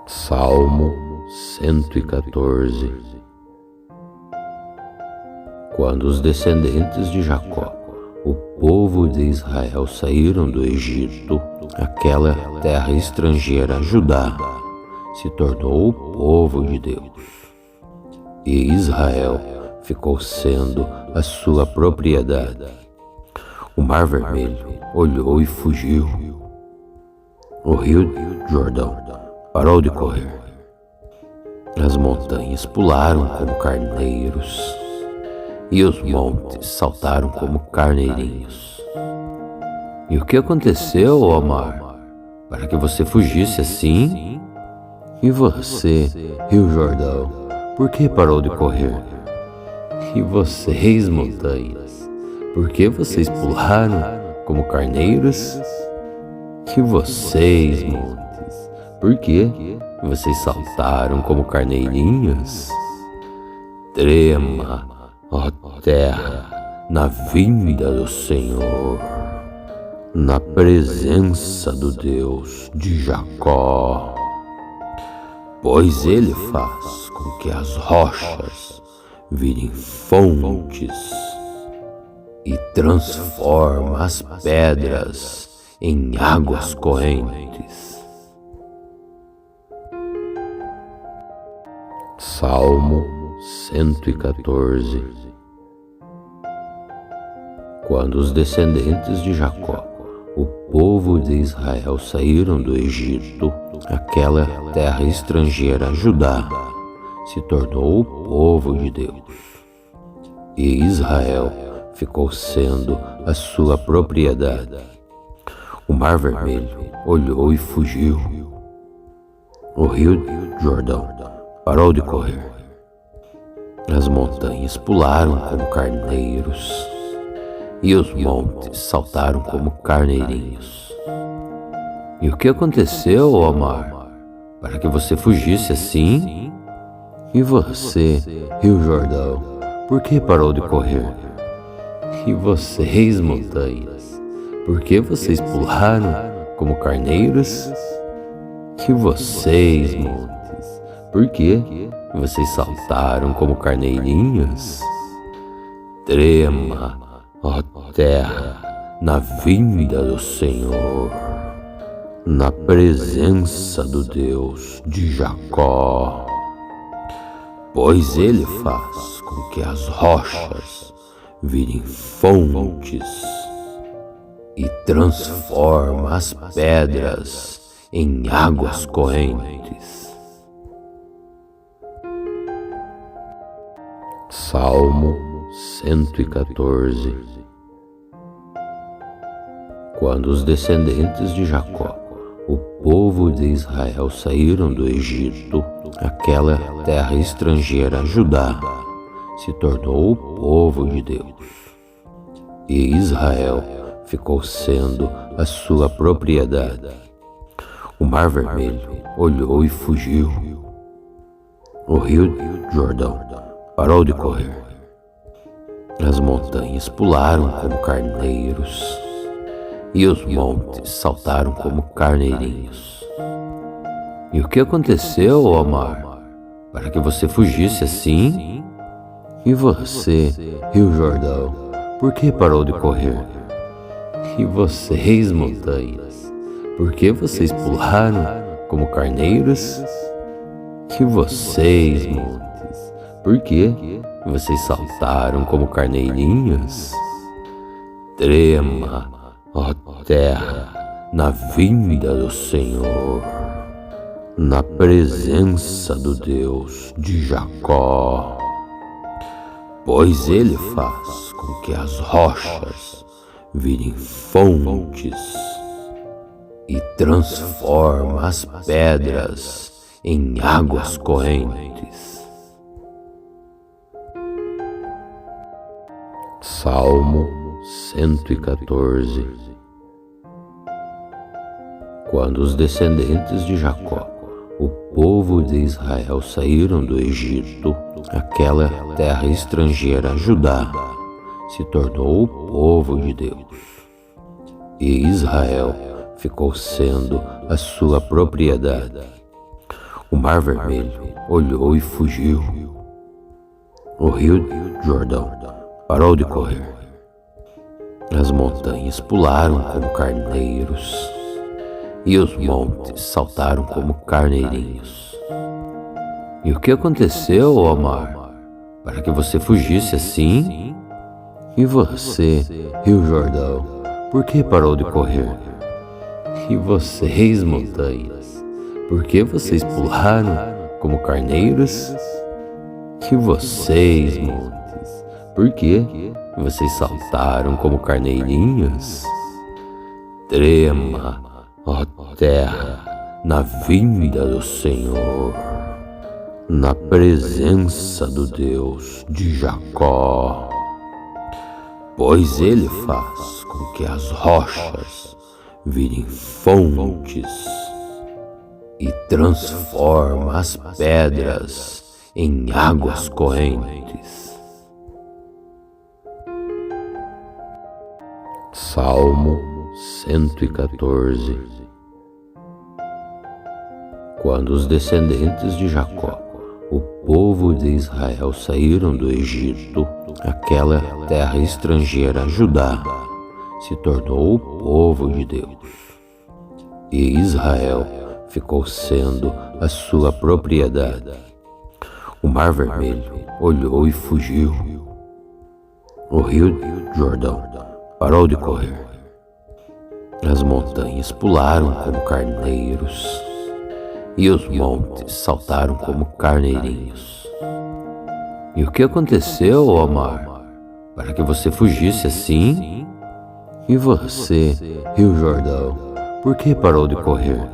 Salmo 114. Quando os descendentes de Jacó, o povo de Israel, saíram do Egito, aquela terra estrangeira, Judá, se tornou o povo de Deus. E Israel ficou sendo a sua propriedade. O Mar Vermelho olhou e fugiu. O Rio Jordão parou de correr. As montanhas pularam como carneiros e os montes saltaram como carneirinhos. E o que aconteceu, ó mar, para que você fugisse assim? E você, Rio Jordão, por que parou de correr? E vocês, montanhas, por que vocês pularam como carneiros? E vocês, montes, por que vocês saltaram como carneirinhos? Trema, ó terra, na vinda do Senhor, na presença do Deus de Jacó, pois Ele faz com que as rochas virem fontes e transforma as pedras em águas correntes. Salmo 114. Quando os descendentes de Jacó, o povo de Israel, saíram do Egito, aquela terra estrangeira, Judá, se tornou o povo de Deus. E Israel ficou sendo a sua propriedade. O Mar Vermelho olhou e fugiu. O Rio Jordão parou de correr. As montanhas pularam como carneiros, e os montes saltaram como carneirinhos. E o que aconteceu, ó mar, para que você fugisse assim? E você, Rio Jordão, por que parou de correr? E vocês, montanhas, por que vocês pularam como carneiros? E vocês, montes, por que vocês saltaram como carneirinhos? Trema, ó terra, na vinda do Senhor, na presença do Deus de Jacó, pois Ele faz com que as rochas virem fontes e transforma as pedras em águas correntes. Salmo 114. Quando os descendentes de Jacó, o povo de Israel, saíram do Egito, aquela terra estrangeira, Judá, se tornou o povo de Deus. E Israel ficou sendo a sua propriedade. O Mar Vermelho olhou e fugiu. O Rio Jordão parou de correr. As montanhas pularam como carneiros, e os montes saltaram como carneirinhos. E o que aconteceu, ó mar, para que você fugisse assim? E você, Rio Jordão, por que parou de correr? E vocês, montanhas, por que vocês pularam como carneiros? E vocês, montes, por que vocês saltaram como carneirinhos? Trema, ó terra, na vinda do Senhor, na presença do Deus de Jacó, pois Ele faz com que as rochas virem fontes e transforma as pedras em águas correntes. Salmo 114. Quando os descendentes de Jacó, o povo de Israel, saíram do Egito, aquela terra estrangeira, Judá, se tornou o povo de Deus. E Israel ficou sendo a sua propriedade. O Mar Vermelho olhou e fugiu. O Rio Jordão parou de correr. As montanhas pularam como carneiros, e os montes saltaram como carneirinhos. E o que aconteceu, ó mar, para que você fugisse assim? E você, Rio Jordão, por que parou de correr? E vocês, montanhas, por que vocês pularam como carneiros? E vocês, montes, por que vocês saltaram como carneirinhos? Trema, ó terra, na vinda do Senhor, na presença do Deus de Jacó, pois Ele faz com que as rochas virem fontes e transforma as pedras em águas correntes. Salmo 114. Quando os descendentes de Jacó, o povo de Israel, saíram do Egito, aquela terra estrangeira, Judá, se tornou o povo de Deus. E Israel ficou sendo a sua propriedade. O Mar Vermelho olhou e fugiu. O rio Jordão parou de correr. As montanhas pularam como carneiros, e os montes saltaram como carneirinhos. E o que aconteceu, ó mar, para que você fugisse assim? E você, rio Jordão, por que parou de correr?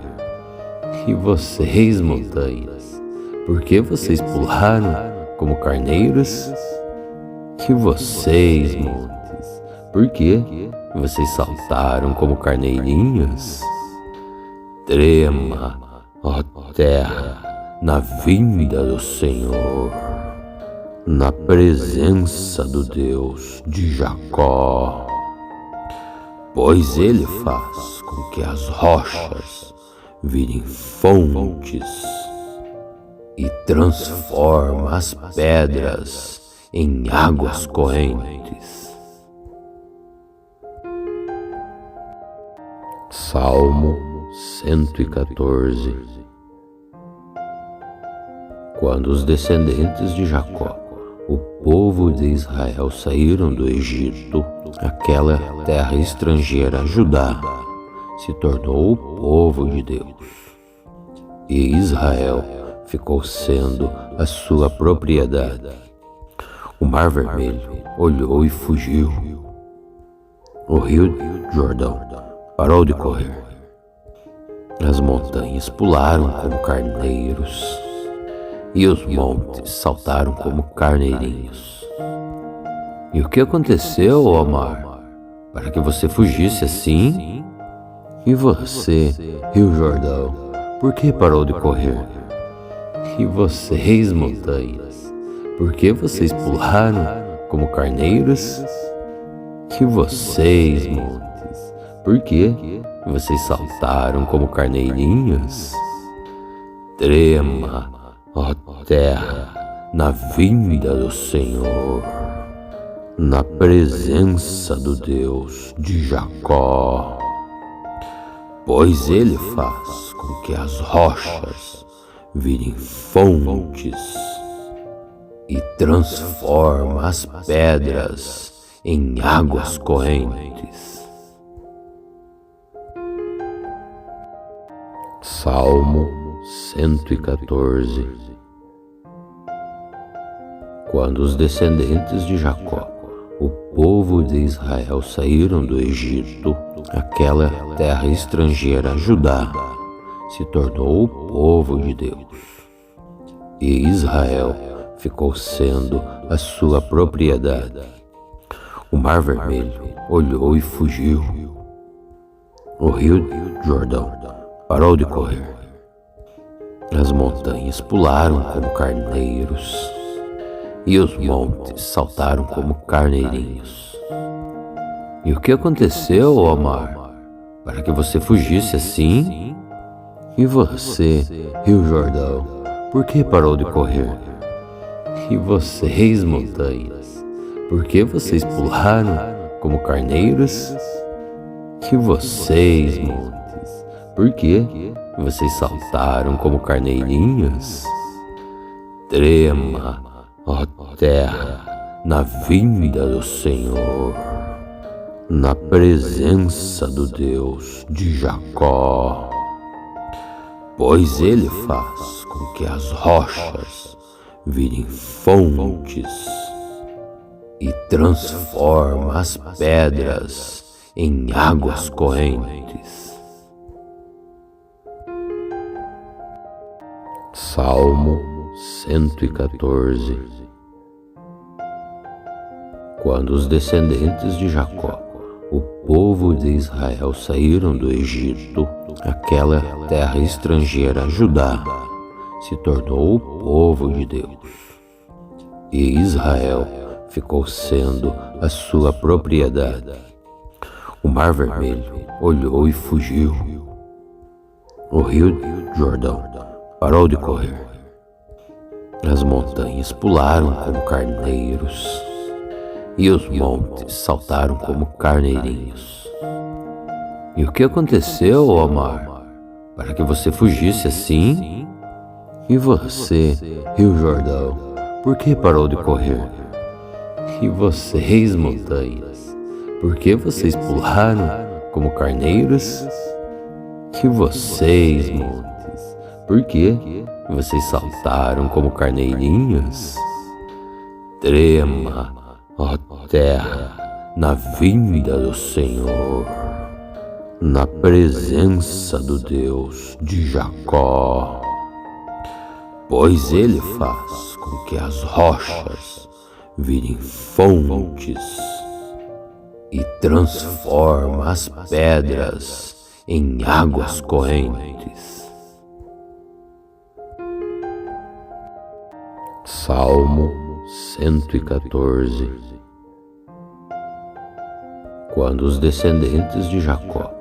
E vocês, montanhas, por que vocês pularam como carneiros? E vocês, montes, por que vocês saltaram como carneirinhos? Trema, ó terra, na vinda do Senhor, na presença do Deus de Jacó, pois Ele faz com que as rochas virem fontes e transforma as pedras em águas correntes. Salmo 114. Quando os descendentes de Jacó, o povo de Israel, saíram do Egito, aquela terra estrangeira, Judá, se tornou o povo de Deus. E Israel ficou sendo a sua propriedade. O Mar Vermelho olhou e fugiu. O rio Jordão parou de correr. As montanhas pularam como carneiros, e os montes saltaram como carneirinhos. E o que aconteceu, ó mar, para que você fugisse assim? E você, rio Jordão, por que parou de correr? E vocês, montanhas, por que vocês pularam como carneiros? E vocês, montes, por que vocês saltaram como carneirinhos? Trema, ó terra, na vinda do Senhor, na presença do Deus de Jacó, pois Ele faz com que as rochas virem fontes e transforma as pedras em águas correntes. Salmo 114. Quando os descendentes de Jacó, o povo de Israel, saíram do Egito, aquela terra estrangeira, Judá, se tornou o povo de Deus. E Israel ficou sendo a sua propriedade. O Mar Vermelho olhou e fugiu. O rio Jordão parou de correr. As montanhas pularam como carneiros, e os montes saltaram como carneirinhos. E o que aconteceu, ó mar, para que você fugisse assim? E você, rio Jordão, por que parou de correr? E vocês, montanhas, por que vocês pularam como carneiros? E vocês, montes, por que vocês saltaram como carneirinhos? Trema, ó terra, na vinda do Senhor, na presença do Deus de Jacó, pois Ele faz com que as rochas virem fontes e transforma as pedras em águas correntes. Salmo 114. Quando os descendentes de Jacó, o povo de Israel, saíram do Egito, aquela terra estrangeira, Judá, se tornou o povo de Deus. E Israel ficou sendo a sua propriedade. O Mar Vermelho olhou e fugiu. O Rio Jordão parou de correr. As montanhas pularam como carneiros, e os montes saltaram como carneirinhos. E o que aconteceu, ó mar, para que você fugisse assim? E você, Rio Jordão, por que parou de correr? E vocês, montanhas, por que vocês pularam como carneiros? E vocês, montes, por que vocês saltaram como carneirinhos? Trema, ó terra, na vinda do Senhor, na presença do Deus de Jacó, pois Ele faz com que as rochas virem fontes e transforma as pedras em águas correntes. Salmo 114. Quando os descendentes de Jacó,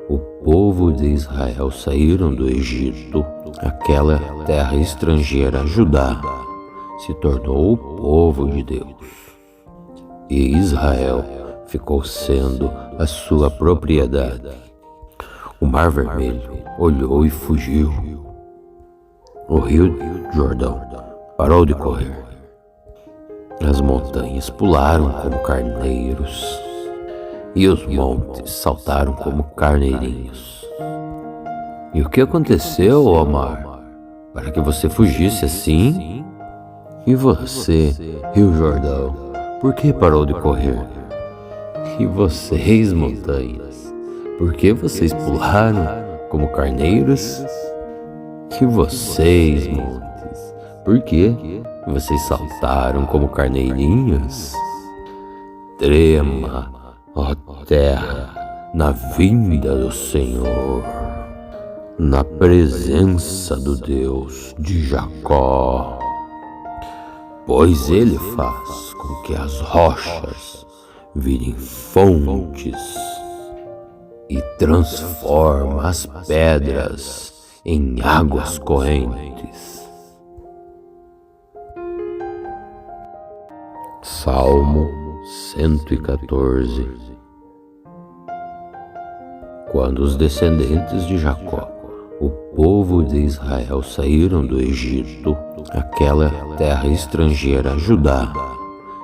o povo de Israel, saíram do Egito, aquela terra estrangeira, Judá, se tornou o povo de Deus. E Israel ficou sendo a sua propriedade. O Mar Vermelho olhou e fugiu. O Rio Jordão parou de correr. As montanhas pularam como carneiros, e os montes saltaram como carneirinhos. E o que aconteceu, ó mar, para que você fugisse assim? E você, Rio Jordão, por que parou de correr? E vocês, montanhas, por que vocês pularam como carneiros? E vocês, montes, por que vocês saltaram como carneirinhos? Trema, ó terra, na vinda do Senhor, na presença do Deus de Jacó, pois Ele faz com que as rochas virem fontes e transforma as pedras em águas correntes. Salmo 114. Quando os descendentes de Jacó, o povo de Israel, saíram do Egito, aquela terra estrangeira, Judá,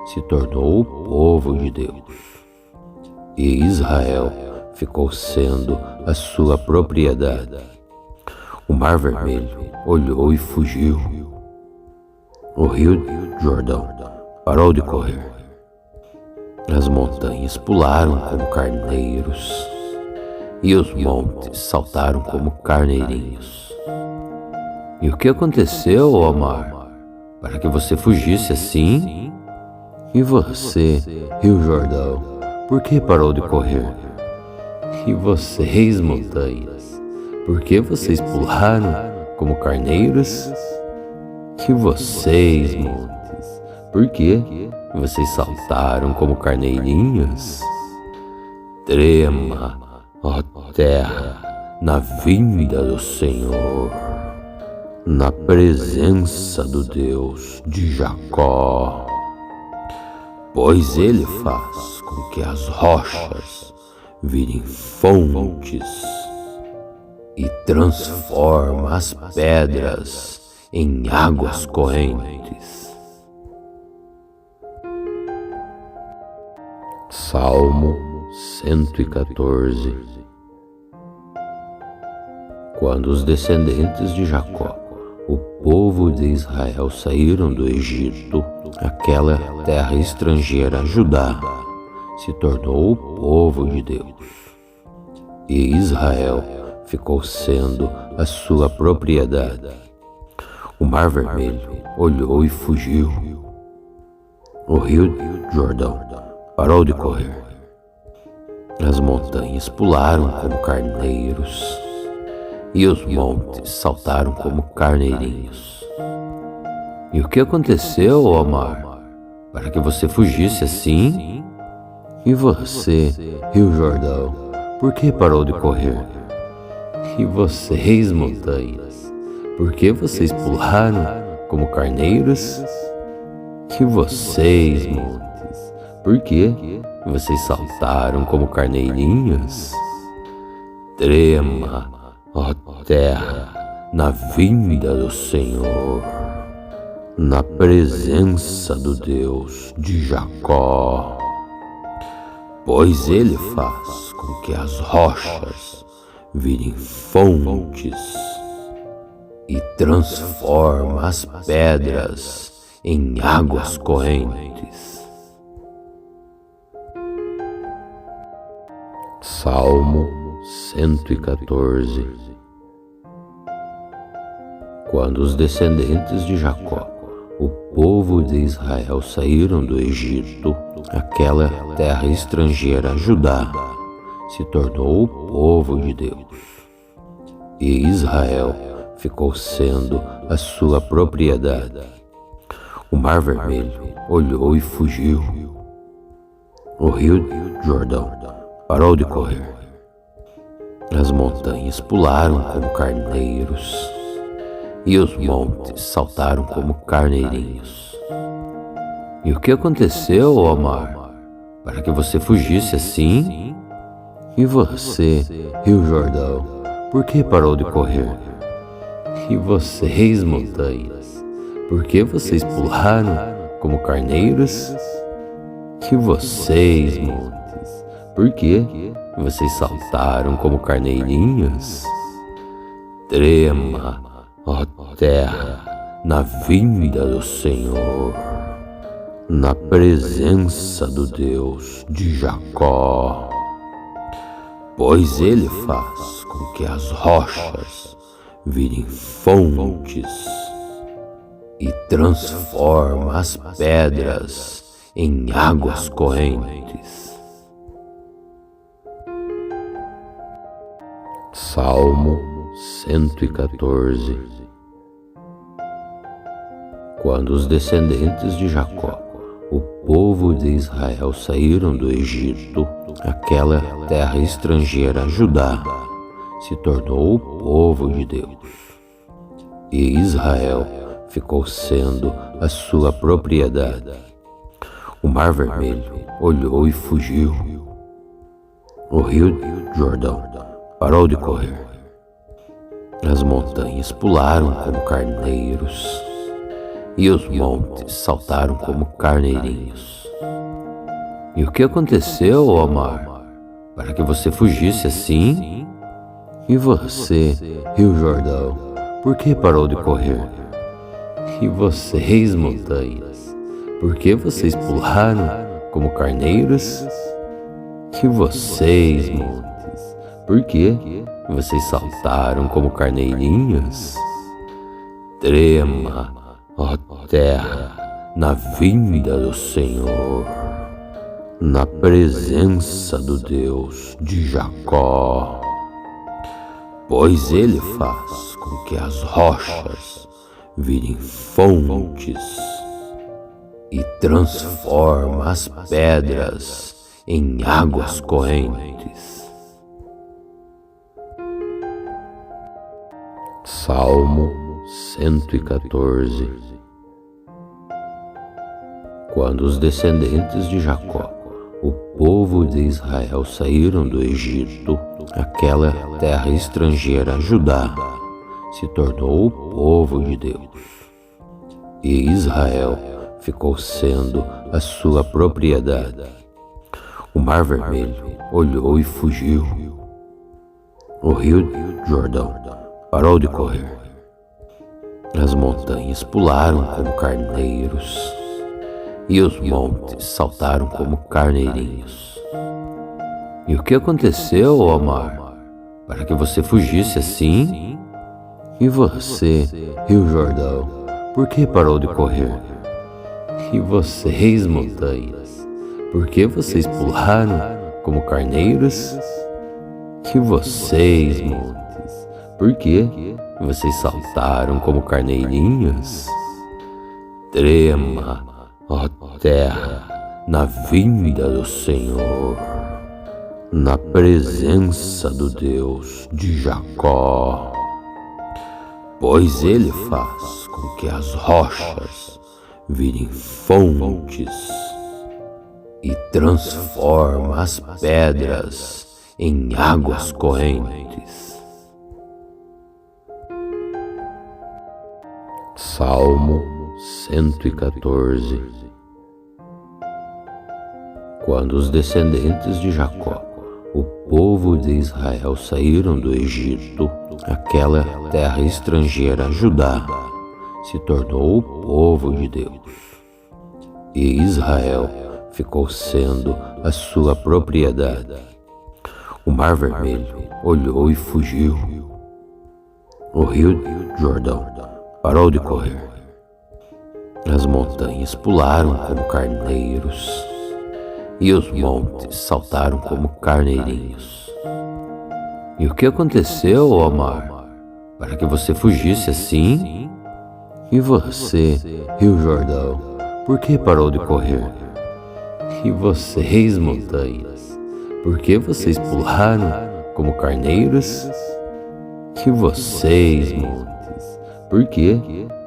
se tornou o povo de Deus. E Israel ficou sendo a sua propriedade. O Mar Vermelho olhou e fugiu. O Rio Jordão parou de correr. As montanhas pularam como carneiros, e os montes saltaram como carneirinhos. E o que aconteceu, ó mar, para que você fugisse assim? E você, Rio Jordão, por que parou de correr? E vocês, montanhas, por que vocês pularam como carneiros? E vocês, montes, por que vocês saltaram como carneirinhos? Trema, ó terra, na vinda do Senhor, na presença do Deus de Jacó, pois Ele faz com que as rochas virem fontes e transforma as pedras em águas correntes. Salmo 114. Quando os descendentes de Jacó, o povo de Israel, saíram do Egito, aquela terra estrangeira, Judá, se tornou o povo de Deus. E Israel ficou sendo a sua propriedade. O O Mar Vermelho olhou e fugiu. O Rio Jordão parou de correr. As montanhas pularam como carneiros e os montes saltaram como carneirinhos. E o que aconteceu, ó mar, para que você fugisse assim? E você, Rio Jordão, por que parou de correr? E vocês, montanhas, por que vocês pularam como carneiros? E vocês, montes, por que vocês saltaram como carneirinhos? Trema, ó terra, na vinda do Senhor, na presença do Deus de Jacó, pois Ele faz com que as rochas virem fontes e transforma as pedras em águas correntes. Salmo 114. Quando os descendentes de Jacó, o povo de Israel, saíram do Egito, aquela terra estrangeira, Judá, se tornou o povo de Deus. E Israel ficou sendo a sua propriedade. O Mar Vermelho olhou e fugiu. O Rio Jordão parou de correr. As montanhas pularam como carneiros e os montes saltaram como carneirinhos. E o que aconteceu, ó mar, para que você fugisse assim? E você, Rio Jordão, por que parou de correr? E vocês, montanhas, por que vocês pularam como carneiros? E vocês, montes, por que vocês saltaram como carneirinhos? Trema, ó terra, na vinda do Senhor, na presença do Deus de Jacó, pois Ele faz com que as rochas virem fontes e transforma as pedras em águas correntes. Salmo 114. Quando os descendentes de Jacó, o povo de Israel, saíram do Egito, aquela terra estrangeira, Judá, se tornou o povo de Deus. E Israel ficou sendo a sua propriedade. O Mar Vermelho olhou e fugiu. O Rio Jordão parou de correr. As montanhas pularam como carneiros e os montes saltaram como carneirinhos. E o que aconteceu, ó mar, para que você fugisse assim? E você, Rio Jordão, por que parou de correr? E vocês, montanhas, por que vocês pularam como carneiros? E vocês, montes, por que vocês saltaram como carneirinhos? Trema, ó terra, na vinda do Senhor, na presença do Deus de Jacó, pois Ele faz com que as rochas virem fontes e transforma as pedras em águas correntes. Salmo 114. Quando os descendentes de Jacó, o povo de Israel, saíram do Egito, aquela terra estrangeira, Judá, se tornou o povo de Deus. E Israel ficou sendo a sua propriedade. O Mar Vermelho olhou e fugiu. O Rio Jordão parou de correr. As montanhas pularam como carneiros e os montes saltaram como carneirinhos. E o que aconteceu, ó mar, para que você fugisse assim? E você, Rio Jordão, por que parou de correr? E vocês, montanhas, por que vocês pularam como carneiros? E vocês, montes, por que vocês saltaram como carneirinhos? Trema, ó terra, na vinda do Senhor, na presença do Deus de Jacó, pois Ele faz com que as rochas virem fontes e transforma as pedras em águas correntes. Salmo 114. Quando os descendentes de Jacó, o povo de Israel, saíram do Egito, aquela terra estrangeira, Judá, se tornou o povo de Deus. E Israel ficou sendo a sua propriedade. O Mar Vermelho olhou e fugiu. O Rio Jordão parou de correr. As montanhas pularam como carneiros, e os montes saltaram como carneirinhos. E o que aconteceu, ó mar, para que você fugisse assim? E você, Rio Jordão, por que parou de correr? E vocês, montanhas, por que vocês pularam como carneiros? E vocês, montes, por que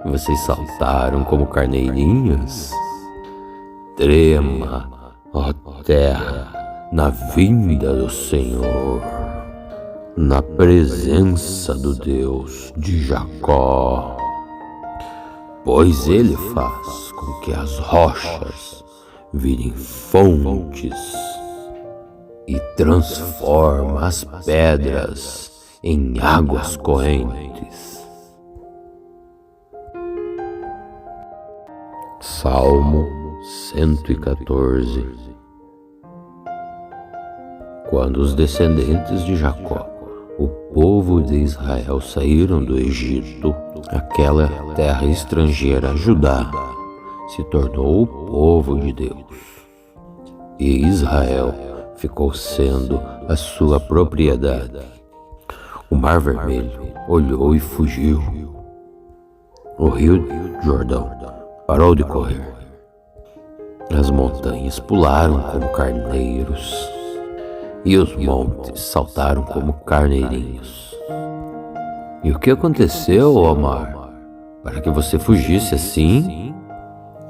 vocês saltaram como carneirinhos? Trema, ó terra, na vinda do Senhor, na presença do Deus de Jacó, pois Ele faz com que as rochas virem fontes e transforma as pedras em águas correntes. Salmo 114. Quando os descendentes de Jacó, o povo de Israel, saíram do Egito, aquela terra estrangeira, Judá, se tornou o povo de Deus. E Israel ficou sendo a sua propriedade. O Mar Vermelho olhou e fugiu. O Rio Jordão parou de correr. As montanhas pularam como carneiros, e os montes saltaram como carneirinhos. E o que aconteceu, ó mar, para que você fugisse assim?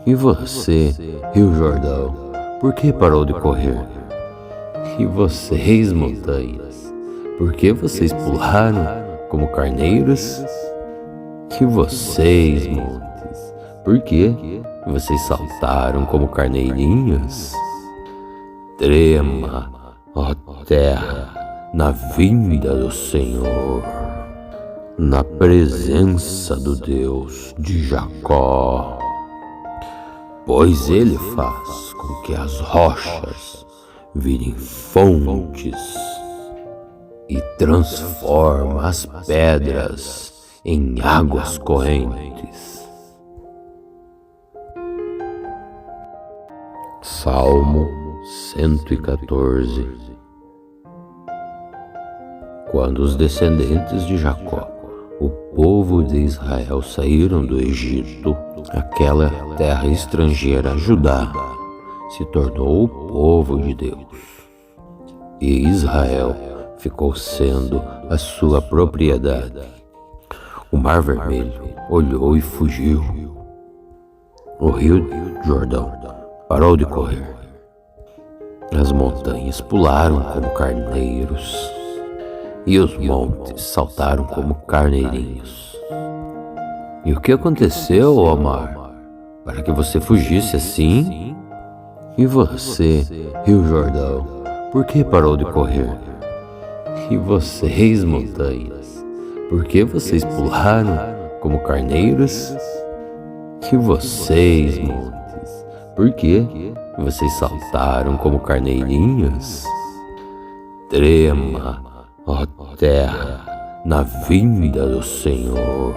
E você, Rio Jordão, por que parou de correr? E vocês, montanhas, por que vocês pularam como carneiros? E vocês, montes, por que vocês saltaram como carneirinhos? Trema, ó terra, na vinda do Senhor, na presença do Deus de Jacó, pois Ele faz com que as rochas virem fontes e transforma as pedras em águas correntes. Salmo 114. Quando os descendentes de Jacó, o povo de Israel, saíram do Egito, aquela terra estrangeira, Judá, se tornou o povo de Deus. E Israel ficou sendo a sua propriedade. O Mar Vermelho olhou e fugiu. O Rio Jordão parou de correr. As montanhas pularam como carneiros, e os montes saltaram como carneirinhos. E o que aconteceu, ó mar, para que você fugisse assim? E você, Rio Jordão, por que parou de correr? E vocês, montanhas, por que vocês pularam como carneiros? E vocês, montes, por que vocês saltaram como carneirinhos? Trema, ó terra, na vinda do Senhor,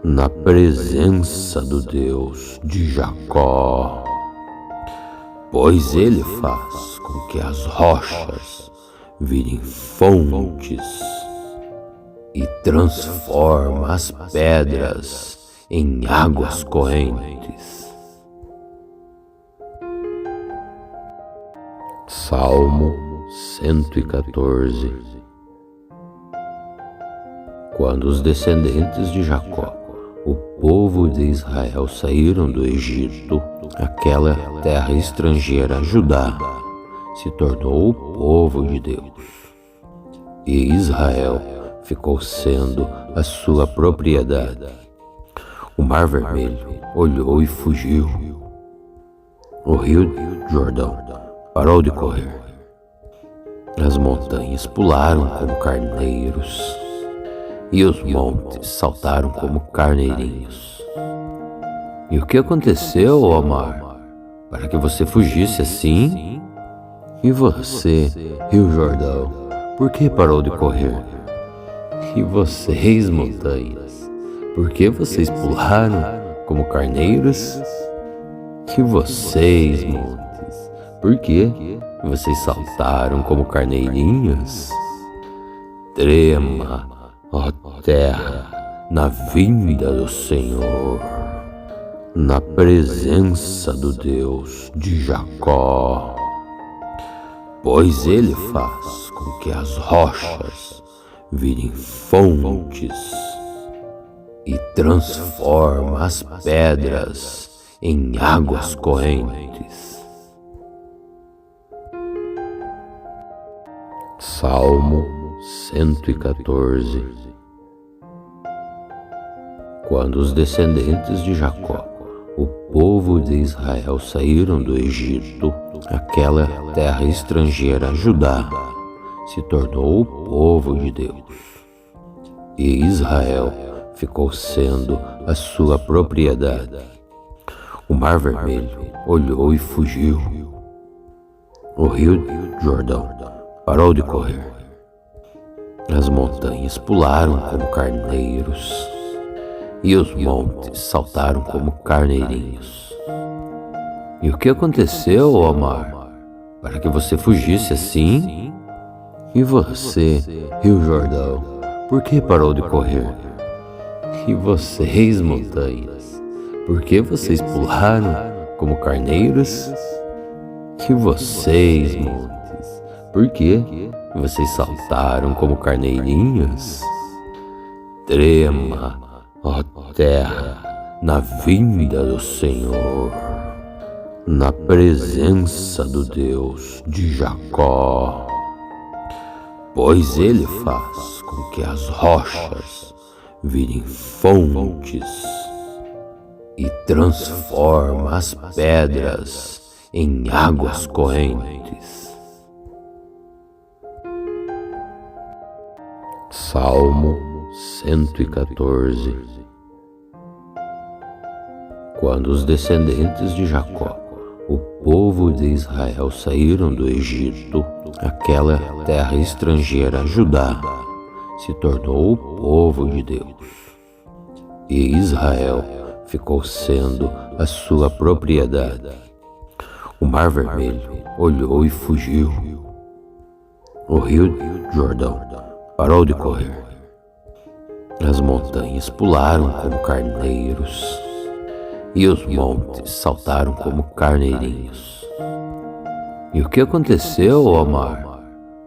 na presença do Deus de Jacó, pois Ele faz com que as rochas virem fontes e transforma as pedras em águas correntes. Salmo 114. Quando os descendentes de Jacó, o povo de Israel, saíram do Egito, aquela terra estrangeira, Judá, se tornou o povo de Deus, e Israel ficou sendo a sua propriedade. O Mar Vermelho olhou e fugiu. O rio Jordão parou de correr. As montanhas pularam como carneiros, e os montes saltaram como carneirinhos. E o que aconteceu, ó mar, para que você fugisse assim? E você, rio Jordão, por que parou de correr? E vocês, montanhas, por que vocês pularam como carneiros? E vocês, montes, por que vocês saltaram como carneirinhos? Trema, ó terra, na vinda do Senhor, na presença do Deus de Jacó, pois Ele faz com que as rochas virem fontes e transforma as pedras em águas correntes. Salmo 114. Quando os descendentes de Jacó, o povo de Israel, saíram do Egito, aquela terra estrangeira, Judá, se tornou o povo de Deus, e Israel ficou sendo a sua propriedade. O Mar Vermelho olhou e fugiu. O rio Jordão parou de correr. As montanhas pularam como carneiros, e os montes saltaram como carneirinhos. E o que aconteceu, ó mar, para que você fugisse assim? E você, rio Jordão, por que parou de correr? E vocês, montanhas, por que vocês pularam como carneiros? E vocês, montes, por que vocês saltaram como carneirinhos? Trema, ó terra, na vinda do Senhor, na presença do Deus de Jacó, pois Ele faz com que as rochas virem fontes e transforma as pedras em águas correntes. Salmo 114. Quando os descendentes de Jacó, o povo de Israel, saíram do Egito, aquela terra estrangeira, Judá, se tornou o povo de Deus, e Israel ficou sendo a sua propriedade. O Mar Vermelho olhou e fugiu. O rio Jordão parou de correr. As montanhas pularam como carneiros, e os montes saltaram como carneirinhos. E o que aconteceu, ó mar,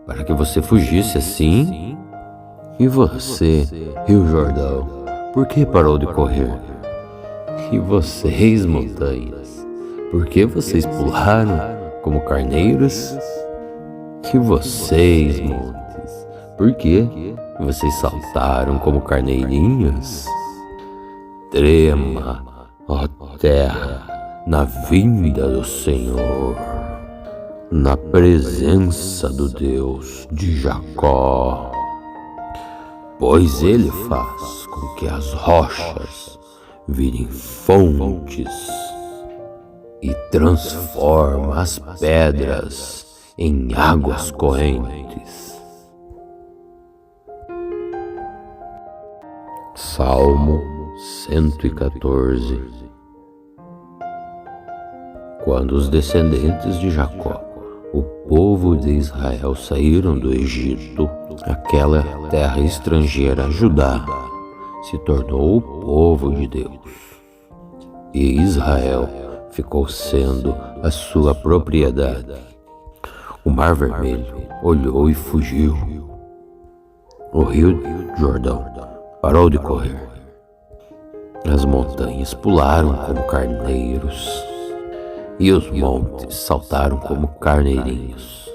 para que você fugisse assim? E você, rio Jordão, por que parou de correr? E vocês, montanhas, por que vocês pularam como carneiros? E vocês, montes, por que vocês saltaram como carneirinhos? Trema, ó terra, na vinda do Senhor, na presença do Deus de Jacó, pois Ele faz com que as rochas virem fontes e transforma as pedras em águas correntes. Salmo 114. Quando os descendentes de Jacó, o povo de Israel, saíram do Egito, aquela terra estrangeira, Judá, se tornou o povo de Deus. E Israel ficou sendo a sua propriedade. O Mar Vermelho olhou e fugiu. O rio Jordão parou de correr. As montanhas pularam como carneiros, e os montes saltaram como carneirinhos.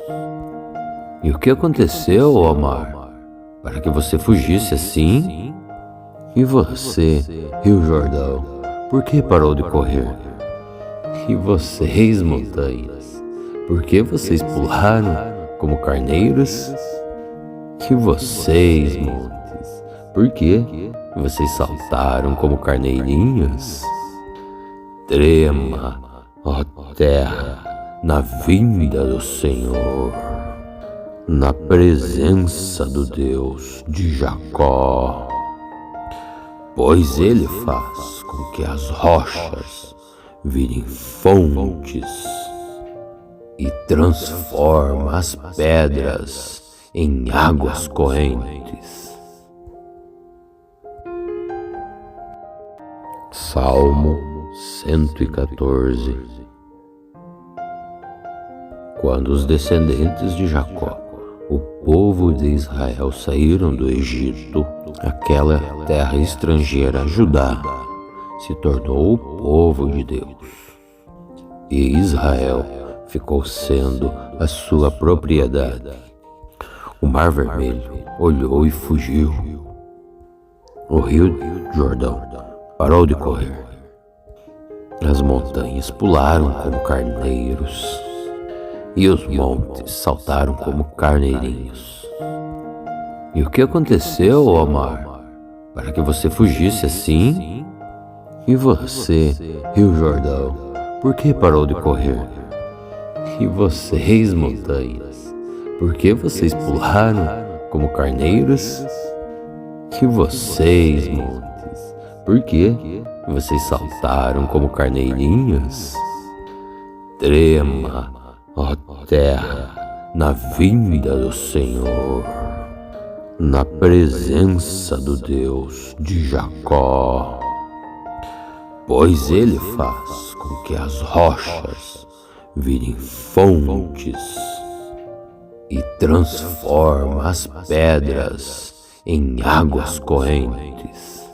E o que aconteceu, ó mar, para que você fugisse assim? E você, rio Jordão, por que parou de correr? E vocês, montanhas, por que vocês pularam como carneiros? E vocês, montes, por que vocês saltaram como carneirinhos? Trema, ó terra, na vinda do Senhor, na presença do Deus de Jacó, pois Ele faz com que as rochas virem fontes e transforma as pedras em águas correntes. Salmo 114. Quando os descendentes de Jacó, o povo de Israel, saíram do Egito, aquela terra estrangeira, Judá, se tornou o povo de Deus. E Israel ficou sendo a sua propriedade. O Mar Vermelho olhou e fugiu. O rio Jordão parou de correr. As montanhas pularam como carneiros, e os montes saltaram como carneirinhos. E o que aconteceu, ó mar, para que você fugisse assim? E você, rio Jordão, por que parou de correr? E vocês, montanhas, por que vocês pularam como carneiros? E vocês, montes, por que vocês saltaram como carneirinhos? Trema, ó terra, na vinda do Senhor, na presença do Deus de Jacó, pois Ele faz com que as rochas virem fontes e transforma as pedras em águas correntes.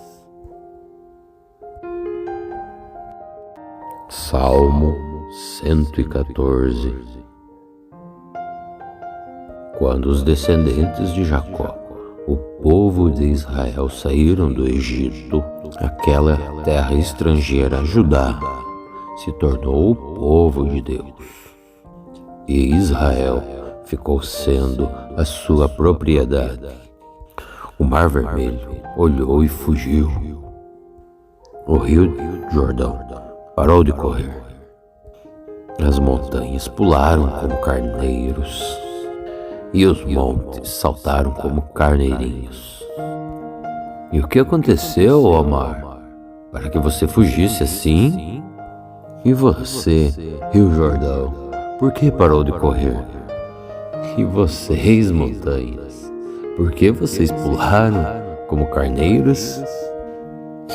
Salmo 114. Quando os descendentes de Jacó, o povo de Israel, saíram do Egito, aquela terra estrangeira, Judá, se tornou o povo de Deus. E Israel ficou sendo a sua propriedade. O Mar Vermelho olhou e fugiu. O rio Jordão parou de correr. As montanhas pularam como carneiros, e os montes saltaram como carneirinhos. E o que aconteceu, ó mar, para que você fugisse assim? E você, rio Jordão, por que parou de correr? E vocês, montanhas, por que vocês pularam como carneiros?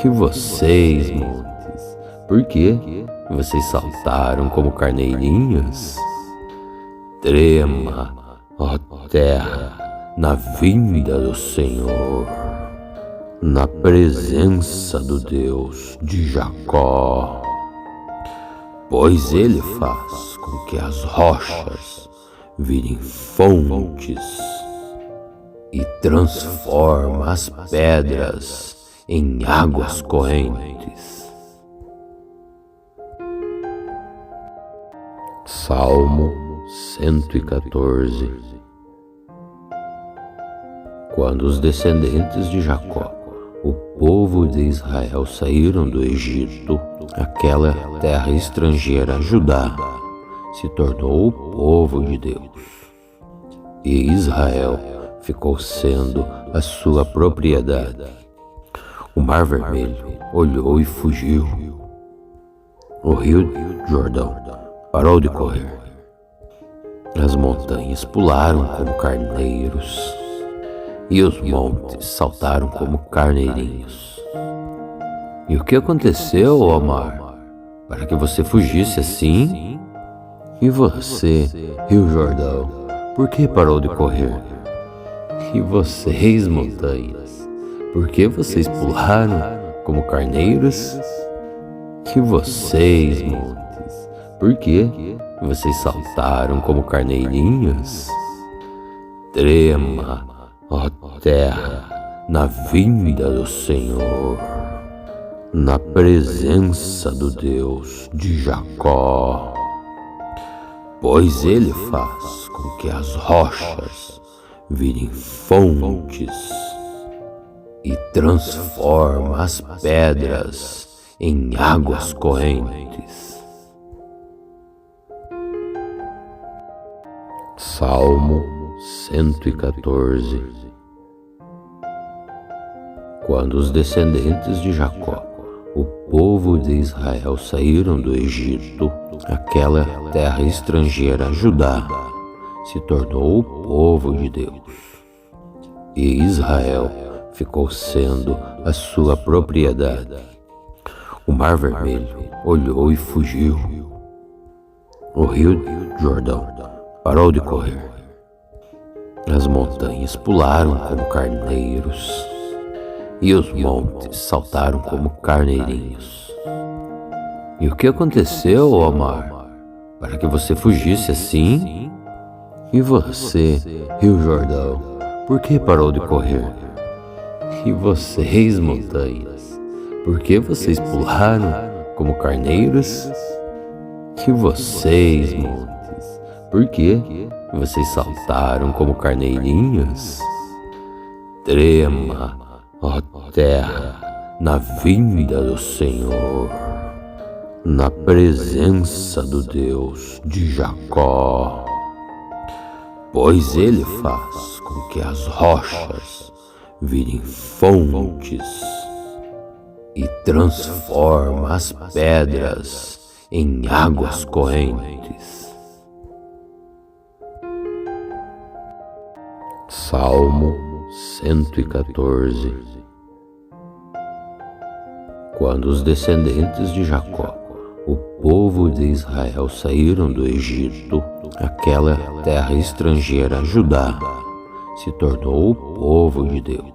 E vocês, montes, por que vocês saltaram como carneirinhos? Trema, ó terra, na vinda do Senhor, na presença do Deus de Jacó, pois Ele faz com que as rochas virem fontes e transforma as pedras em águas correntes. Salmo 114. Quando os descendentes de Jacó, o povo de Israel, saíram do Egito, aquela terra estrangeira, Judá, se tornou o povo de Deus. E Israel ficou sendo a sua propriedade. O Mar Vermelho olhou e fugiu. O Rio Jordão parou de correr. As montanhas pularam como carneiros e os montes saltaram como carneirinhos. E o que aconteceu, ó mar, para que você fugisse assim? E você, Rio Jordão, por que parou de correr? E vocês, montanhas, por que vocês pularam como carneiros? E vocês, montes, por que vocês saltaram como carneirinhos? Trema, ó terra, na vinda do Senhor, na presença do Deus de Jacó, pois Ele faz com que as rochas virem fontes e transforma as pedras em águas correntes. Salmo 114. Quando os descendentes de Jacó, o povo de Israel, saíram do Egito, aquela terra estrangeira, Judá, se tornou o povo de Deus. E Israel ficou sendo a sua propriedade. O Mar Vermelho olhou e fugiu. O Rio Jordão parou de correr. As montanhas pularam como carneiros e os montes saltaram como carneirinhos. E o que aconteceu, ó mar, para que você fugisse assim? E você, Rio Jordão, por que parou de correr? E vocês, montanhas, por que vocês pularam como carneiros? E vocês, montes, por que vocês saltaram como carneirinhos? Trema, ó terra, na vinda do Senhor, na presença do Deus de Jacó, pois Ele faz com que as rochas virem fontes e transforma as pedras em águas correntes. Salmo 114. Quando os descendentes de Jacó, o povo de Israel, saíram do Egito, aquela terra estrangeira, Judá, se tornou o povo de Deus.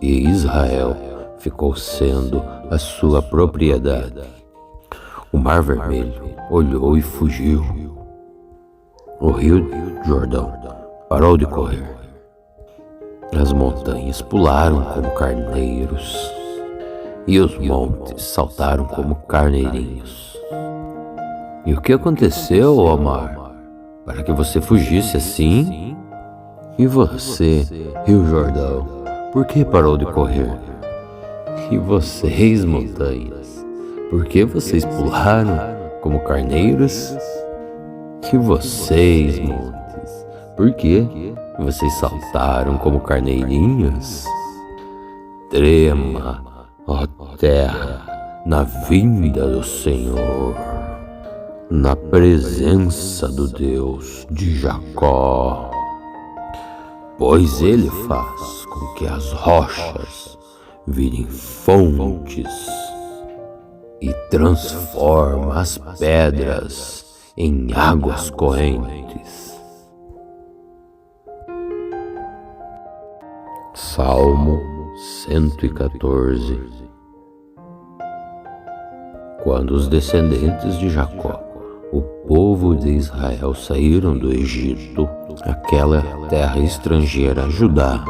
E Israel ficou sendo a sua propriedade. O Mar Vermelho olhou e fugiu. O Rio Jordão parou de correr. As montanhas pularam como carneiros e os montes saltaram como carneirinhos. E o que aconteceu, ó mar, para que você fugisse assim? E você, Rio Jordão, por que parou de correr? E vocês, montanhas, por que vocês pularam como carneiros? E vocês, montes, por que vocês saltaram como carneirinhos? Trema, ó terra, na vinda do Senhor, na presença do Deus de Jacó, pois Ele faz com que as rochas virem fontes e transforma as pedras em águas correntes. Salmo 114. Quando os descendentes de Jacó, o povo de Israel, saíram do Egito, aquela terra estrangeira, Judá,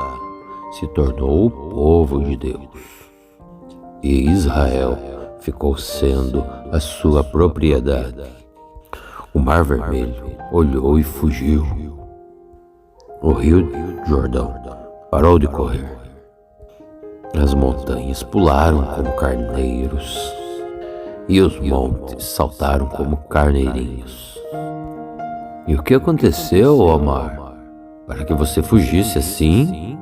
se tornou o povo de Deus. E Israel ficou sendo a sua propriedade. O Mar Vermelho olhou e fugiu. O Rio Jordão parou de correr. As montanhas pularam como carneiros e os montes saltaram como carneirinhos. E o que aconteceu, ó mar, para que você fugisse assim?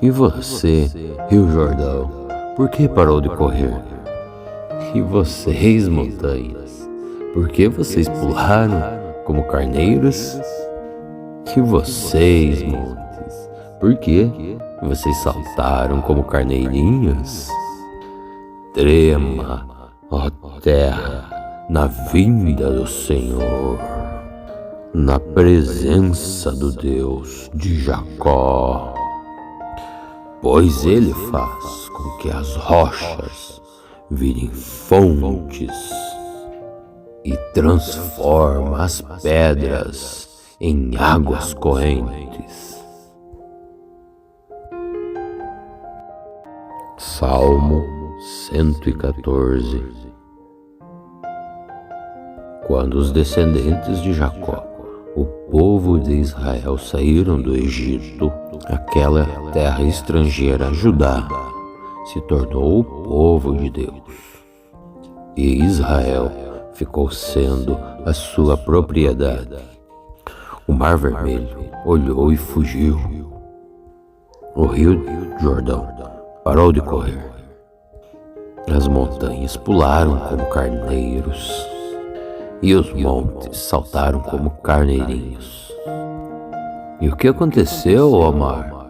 E você, Rio Jordão, por que parou de correr? E vocês, montanhas, por que vocês pularam como carneiros? E vocês, montes, por que vocês saltaram como carneirinhos? Trema, ó terra, na vinda do Senhor, na presença do Deus de Jacó, pois Ele faz com que as rochas virem fontes e transforma as pedras em águas correntes. Salmo 114. Quando os descendentes de Jacó, o povo de Israel, saíram do Egito, aquela terra estrangeira, Judá, se tornou o povo de Deus. E Israel ficou sendo a sua propriedade. O Mar Vermelho olhou e fugiu. O Rio Jordão parou de correr. As montanhas pularam como carneiros, e os montes saltaram como carneirinhos. E o que aconteceu, ó mar,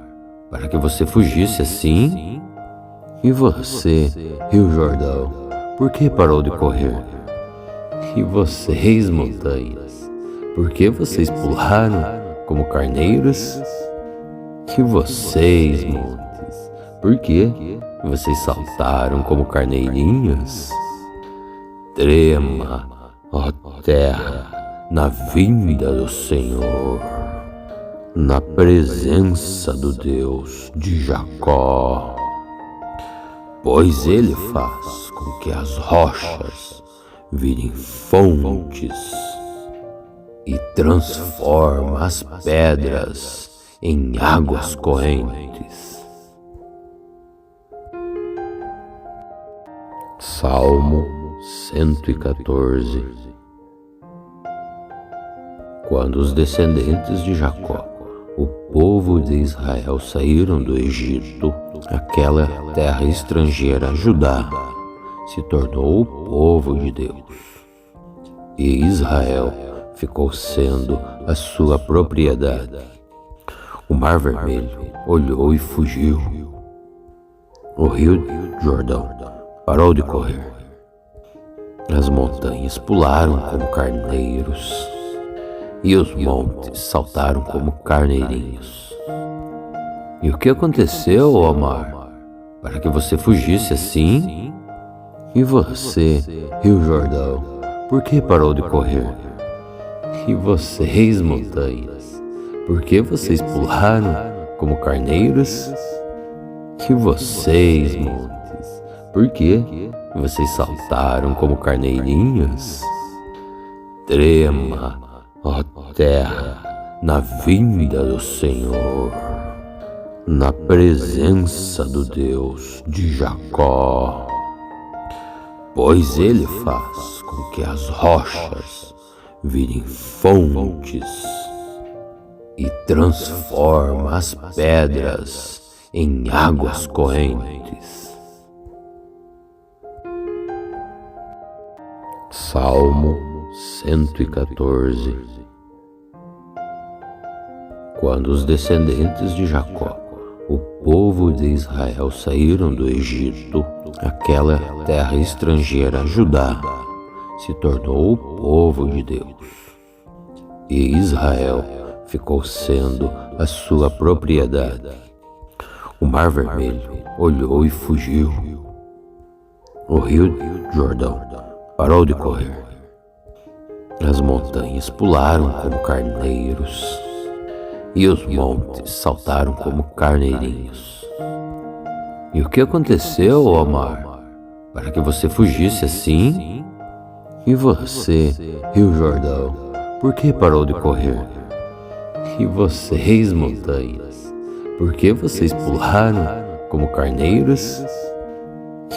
para que você fugisse assim? E você, Rio Jordão, por que parou de correr? E vocês, montanhas, por que vocês pularam como carneiros? E vocês, montes, por que vocês saltaram como carneirinhos? Trema, ó terra, na vinda do Senhor, na presença do Deus de Jacó, pois Ele faz com que as rochas virem fontes e transforma as pedras em águas correntes. Salmo 114. Quando os descendentes de Jacó, o povo de Israel, saíram do Egito, aquela terra estrangeira, Judá, se tornou o povo de Deus. E Israel ficou sendo a sua propriedade. O Mar Vermelho olhou e fugiu. O Rio Jordão parou de correr. As montanhas pularam como carneiros, e os montes saltaram como carneirinhos. E o que aconteceu, ó mar, para que você fugisse assim? E você, Rio Jordão, por que parou de correr? E vocês, montanhas, por que vocês pularam como carneiros? E vocês, montes, por que vocês saltaram como carneirinhos? Trema, ó terra, na vinda do Senhor, na presença do Deus de Jacó, pois Ele faz com que as rochas virem fontes e transforma as pedras em águas correntes. Salmo 114. Quando os descendentes de Jacó, o povo de Israel, saíram do Egito, aquela terra estrangeira, Judá, se tornou o povo de Deus. E Israel ficou sendo a sua propriedade. O Mar Vermelho olhou e fugiu. O Rio Jordão parou de correr. As montanhas pularam como carneiros, e os montes saltaram como carneirinhos. E o que aconteceu, ó mar, para que você fugisse assim? E você, Rio Jordão, por que parou de correr? E vocês, montanhas, por que vocês pularam como carneiros?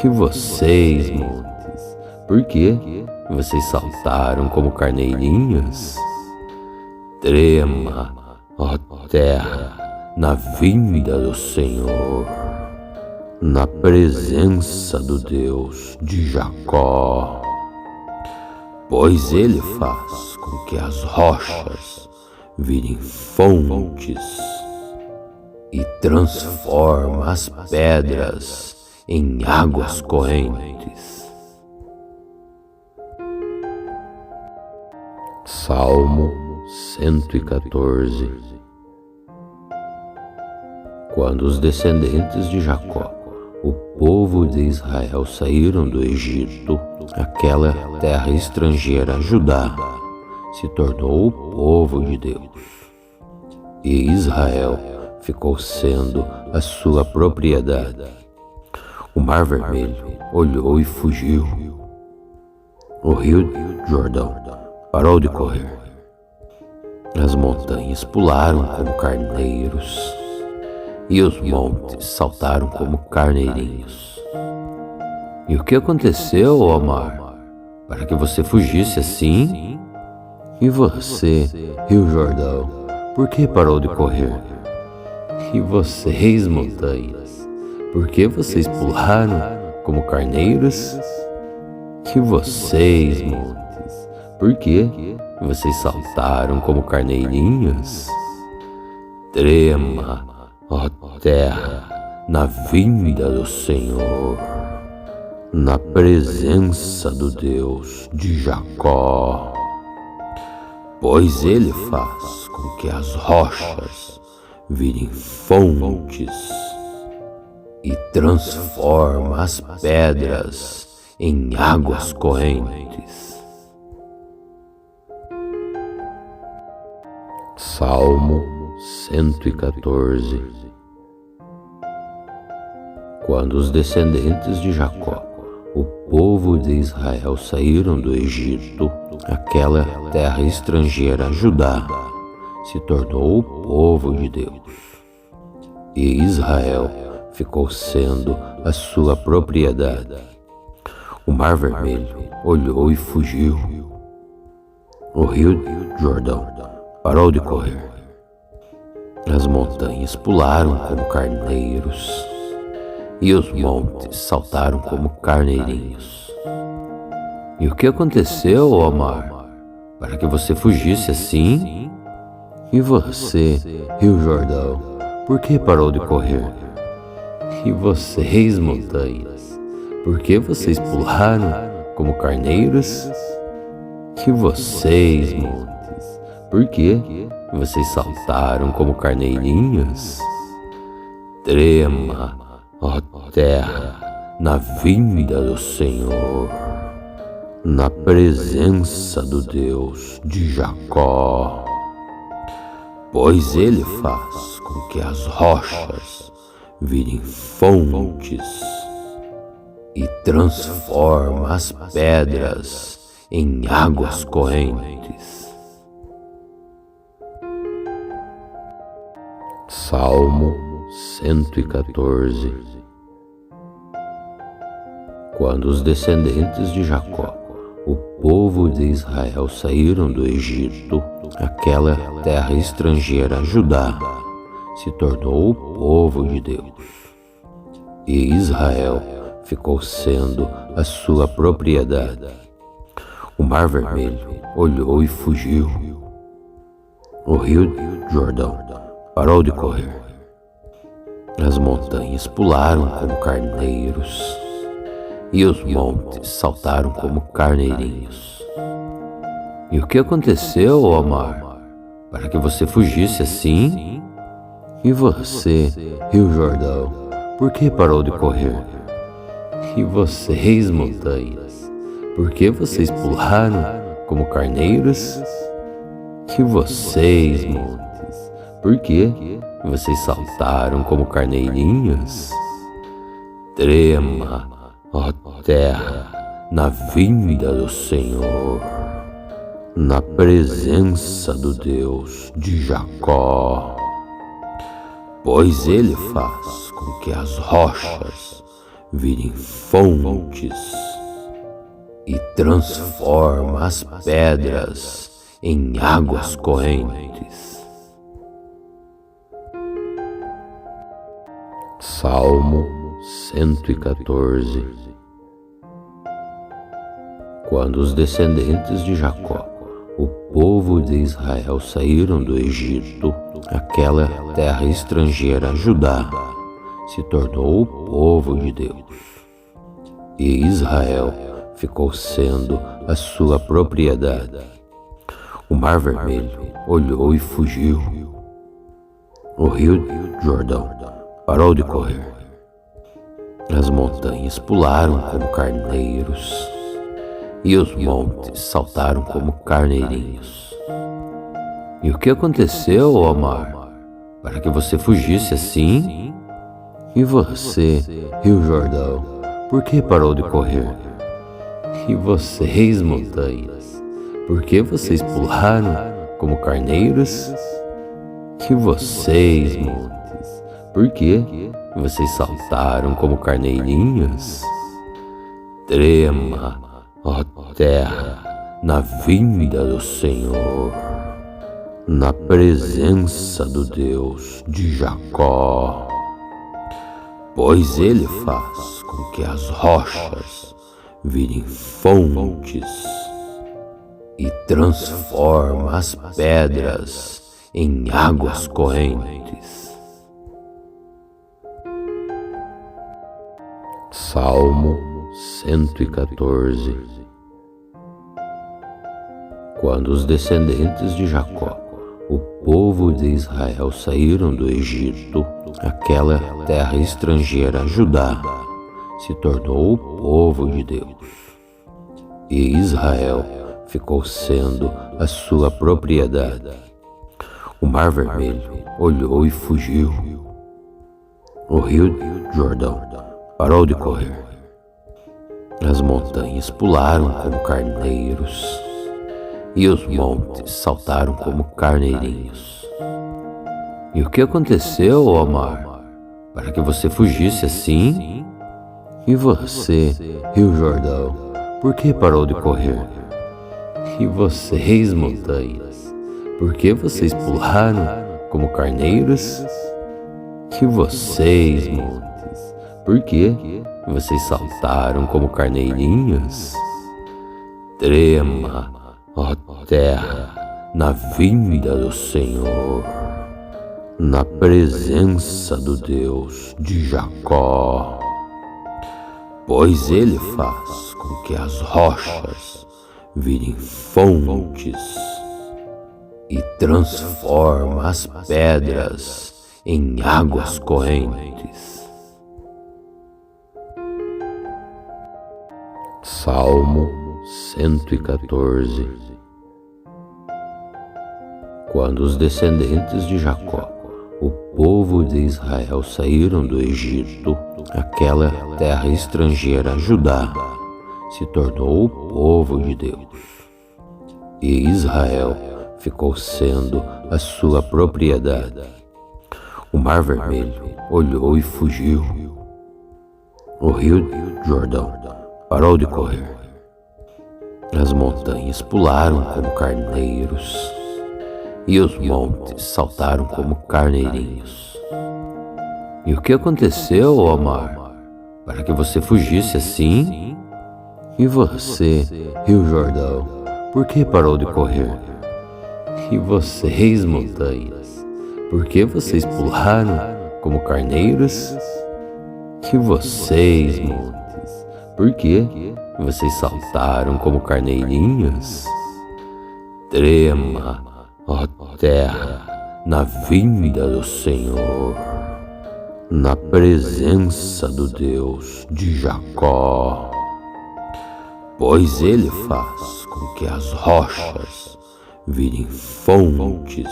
E vocês, montes, por que vocês saltaram como carneirinhos? Trema, ó terra, na vinda do Senhor, na presença do Deus de Jacó, pois Ele faz com que as rochas virem fontes e transforma as pedras em águas correntes. Salmo 114. Quando os descendentes de Jacó, o povo de Israel, saíram do Egito, aquela terra estrangeira, Judá, se tornou o povo de Deus, e Israel ficou sendo a sua propriedade. O Mar Vermelho olhou e fugiu. O rio Jordão parou de correr. As montanhas pularam como carneiros, e os montes saltaram como carneirinhos. E o que aconteceu, ó mar, para que você fugisse assim? E você, rio Jordão, por que parou de correr? E vocês, montanhas, por que vocês pularam como carneiros? E vocês, montes, por que vocês saltaram como carneirinhos? Trema, ó terra, na vinda do Senhor, na presença do Deus de Jacó, pois Ele faz com que as rochas virem fontes e transforma as pedras em águas correntes. Salmo 114. Quando os descendentes de Jacó, o povo de Israel, saíram do Egito, aquela terra estrangeira, Judá, se tornou o povo de Deus, e Israel ficou sendo a sua propriedade. O Mar Vermelho olhou e fugiu. O rio Jordão parou de correr. As montanhas pularam como carneiros, e os montes saltaram como carneirinhos. E o que aconteceu, ó mar, para que você fugisse assim? E você, rio Jordão, por que parou de correr? E vocês, montanhas, por que vocês pularam como carneiros? E vocês, montes, por que vocês saltaram como carneirinhos? Trema, ó terra, na vinda do Senhor, na presença do Deus de Jacó, pois Ele faz com que as rochas virem fontes e transforma as pedras em águas correntes. Salmo 114. Quando os descendentes de Jacó, o povo de Israel, saíram do Egito, aquela terra estrangeira, Judá, se tornou o povo de Deus, e Israel ficou sendo a sua propriedade. O Mar Vermelho olhou e fugiu. O rio Jordão parou de correr. As montanhas pularam como carneiros, e os montes saltaram como carneirinhos. E o que aconteceu, ó mar, para que você fugisse assim? E você, rio Jordão, por que parou de correr? E vocês, montanhas, por que vocês pularam como carneiros? E vocês, montes, por que vocês saltaram como carneirinhos? Trema, ó terra, na vinda do Senhor, na presença do Deus de Jacó, pois Ele faz com que as rochas virem fontes e transforma as pedras em águas correntes. Salmo 114. Quando os descendentes de Jacó, o povo de Israel, saíram do Egito, aquela terra estrangeira, Judá, se tornou o povo de Deus. E Israel ficou sendo a sua propriedade. O Mar Vermelho olhou e fugiu. O rio Jordão parou de correr. As montanhas pularam como carneiros, e os montes saltaram como carneirinhos. E o que aconteceu, ó mar, para que você fugisse assim? E você, rio Jordão, por que parou de correr? E vocês, montanhas, por que vocês pularam como carneiros? E vocês, montes, por que vocês saltaram como carneirinhos? Trema, ó terra, na vinda do Senhor, na presença do Deus de Jacó, pois Ele faz com que as rochas virem fontes e transforma as pedras em águas correntes. Salmo 114. Quando os descendentes de Jacó, o povo de Israel, saíram do Egito, aquela terra estrangeira, Judá, se tornou o povo de Deus. E Israel ficou sendo a sua propriedade. O Mar Vermelho olhou e fugiu. O rio Jordão parou de correr. As montanhas pularam como carneiros, e os montes saltaram como carneirinhos. E o que aconteceu, ó mar, para que você fugisse assim? E você, rio Jordão, por que parou de correr? E vocês, montanhas, por que vocês pularam como carneiros? E vocês, montes, por que vocês saltaram como carneirinhos? Trema, ó terra, na vinda do Senhor, na presença do Deus de Jacó, pois Ele faz com que as rochas virem fontes e transforma as pedras em águas correntes. Salmo 114. Quando os descendentes de Jacó, o povo de Israel, saíram do Egito, aquela terra estrangeira, Judá, se tornou o povo de Deus. E Israel ficou sendo a sua propriedade. O Mar Vermelho olhou e fugiu. O rio Jordão parou de correr. As montanhas pularam como carneiros, e os montes saltaram como carneirinhos. E o que aconteceu, ó mar, para que você fugisse assim? E você, rio Jordão, por que parou de correr? E vocês, montanhas, por que vocês pularam como carneiros? E vocês, montes, por que vocês saltaram como carneirinhos? Trema, ó terra, na vinda do Senhor, na presença do Deus de Jacó, pois Ele faz com que as rochas virem fontes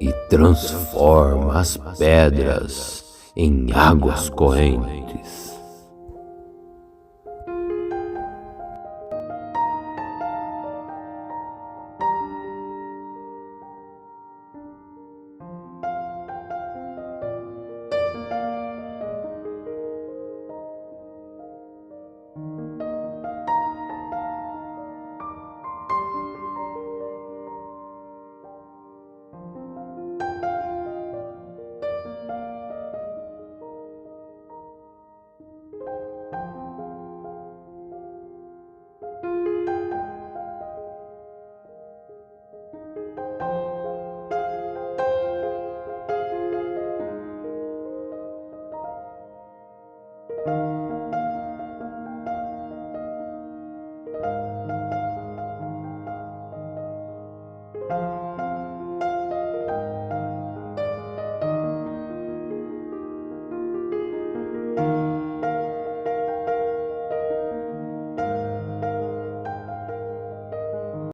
e transforma as pedras em águas correntes.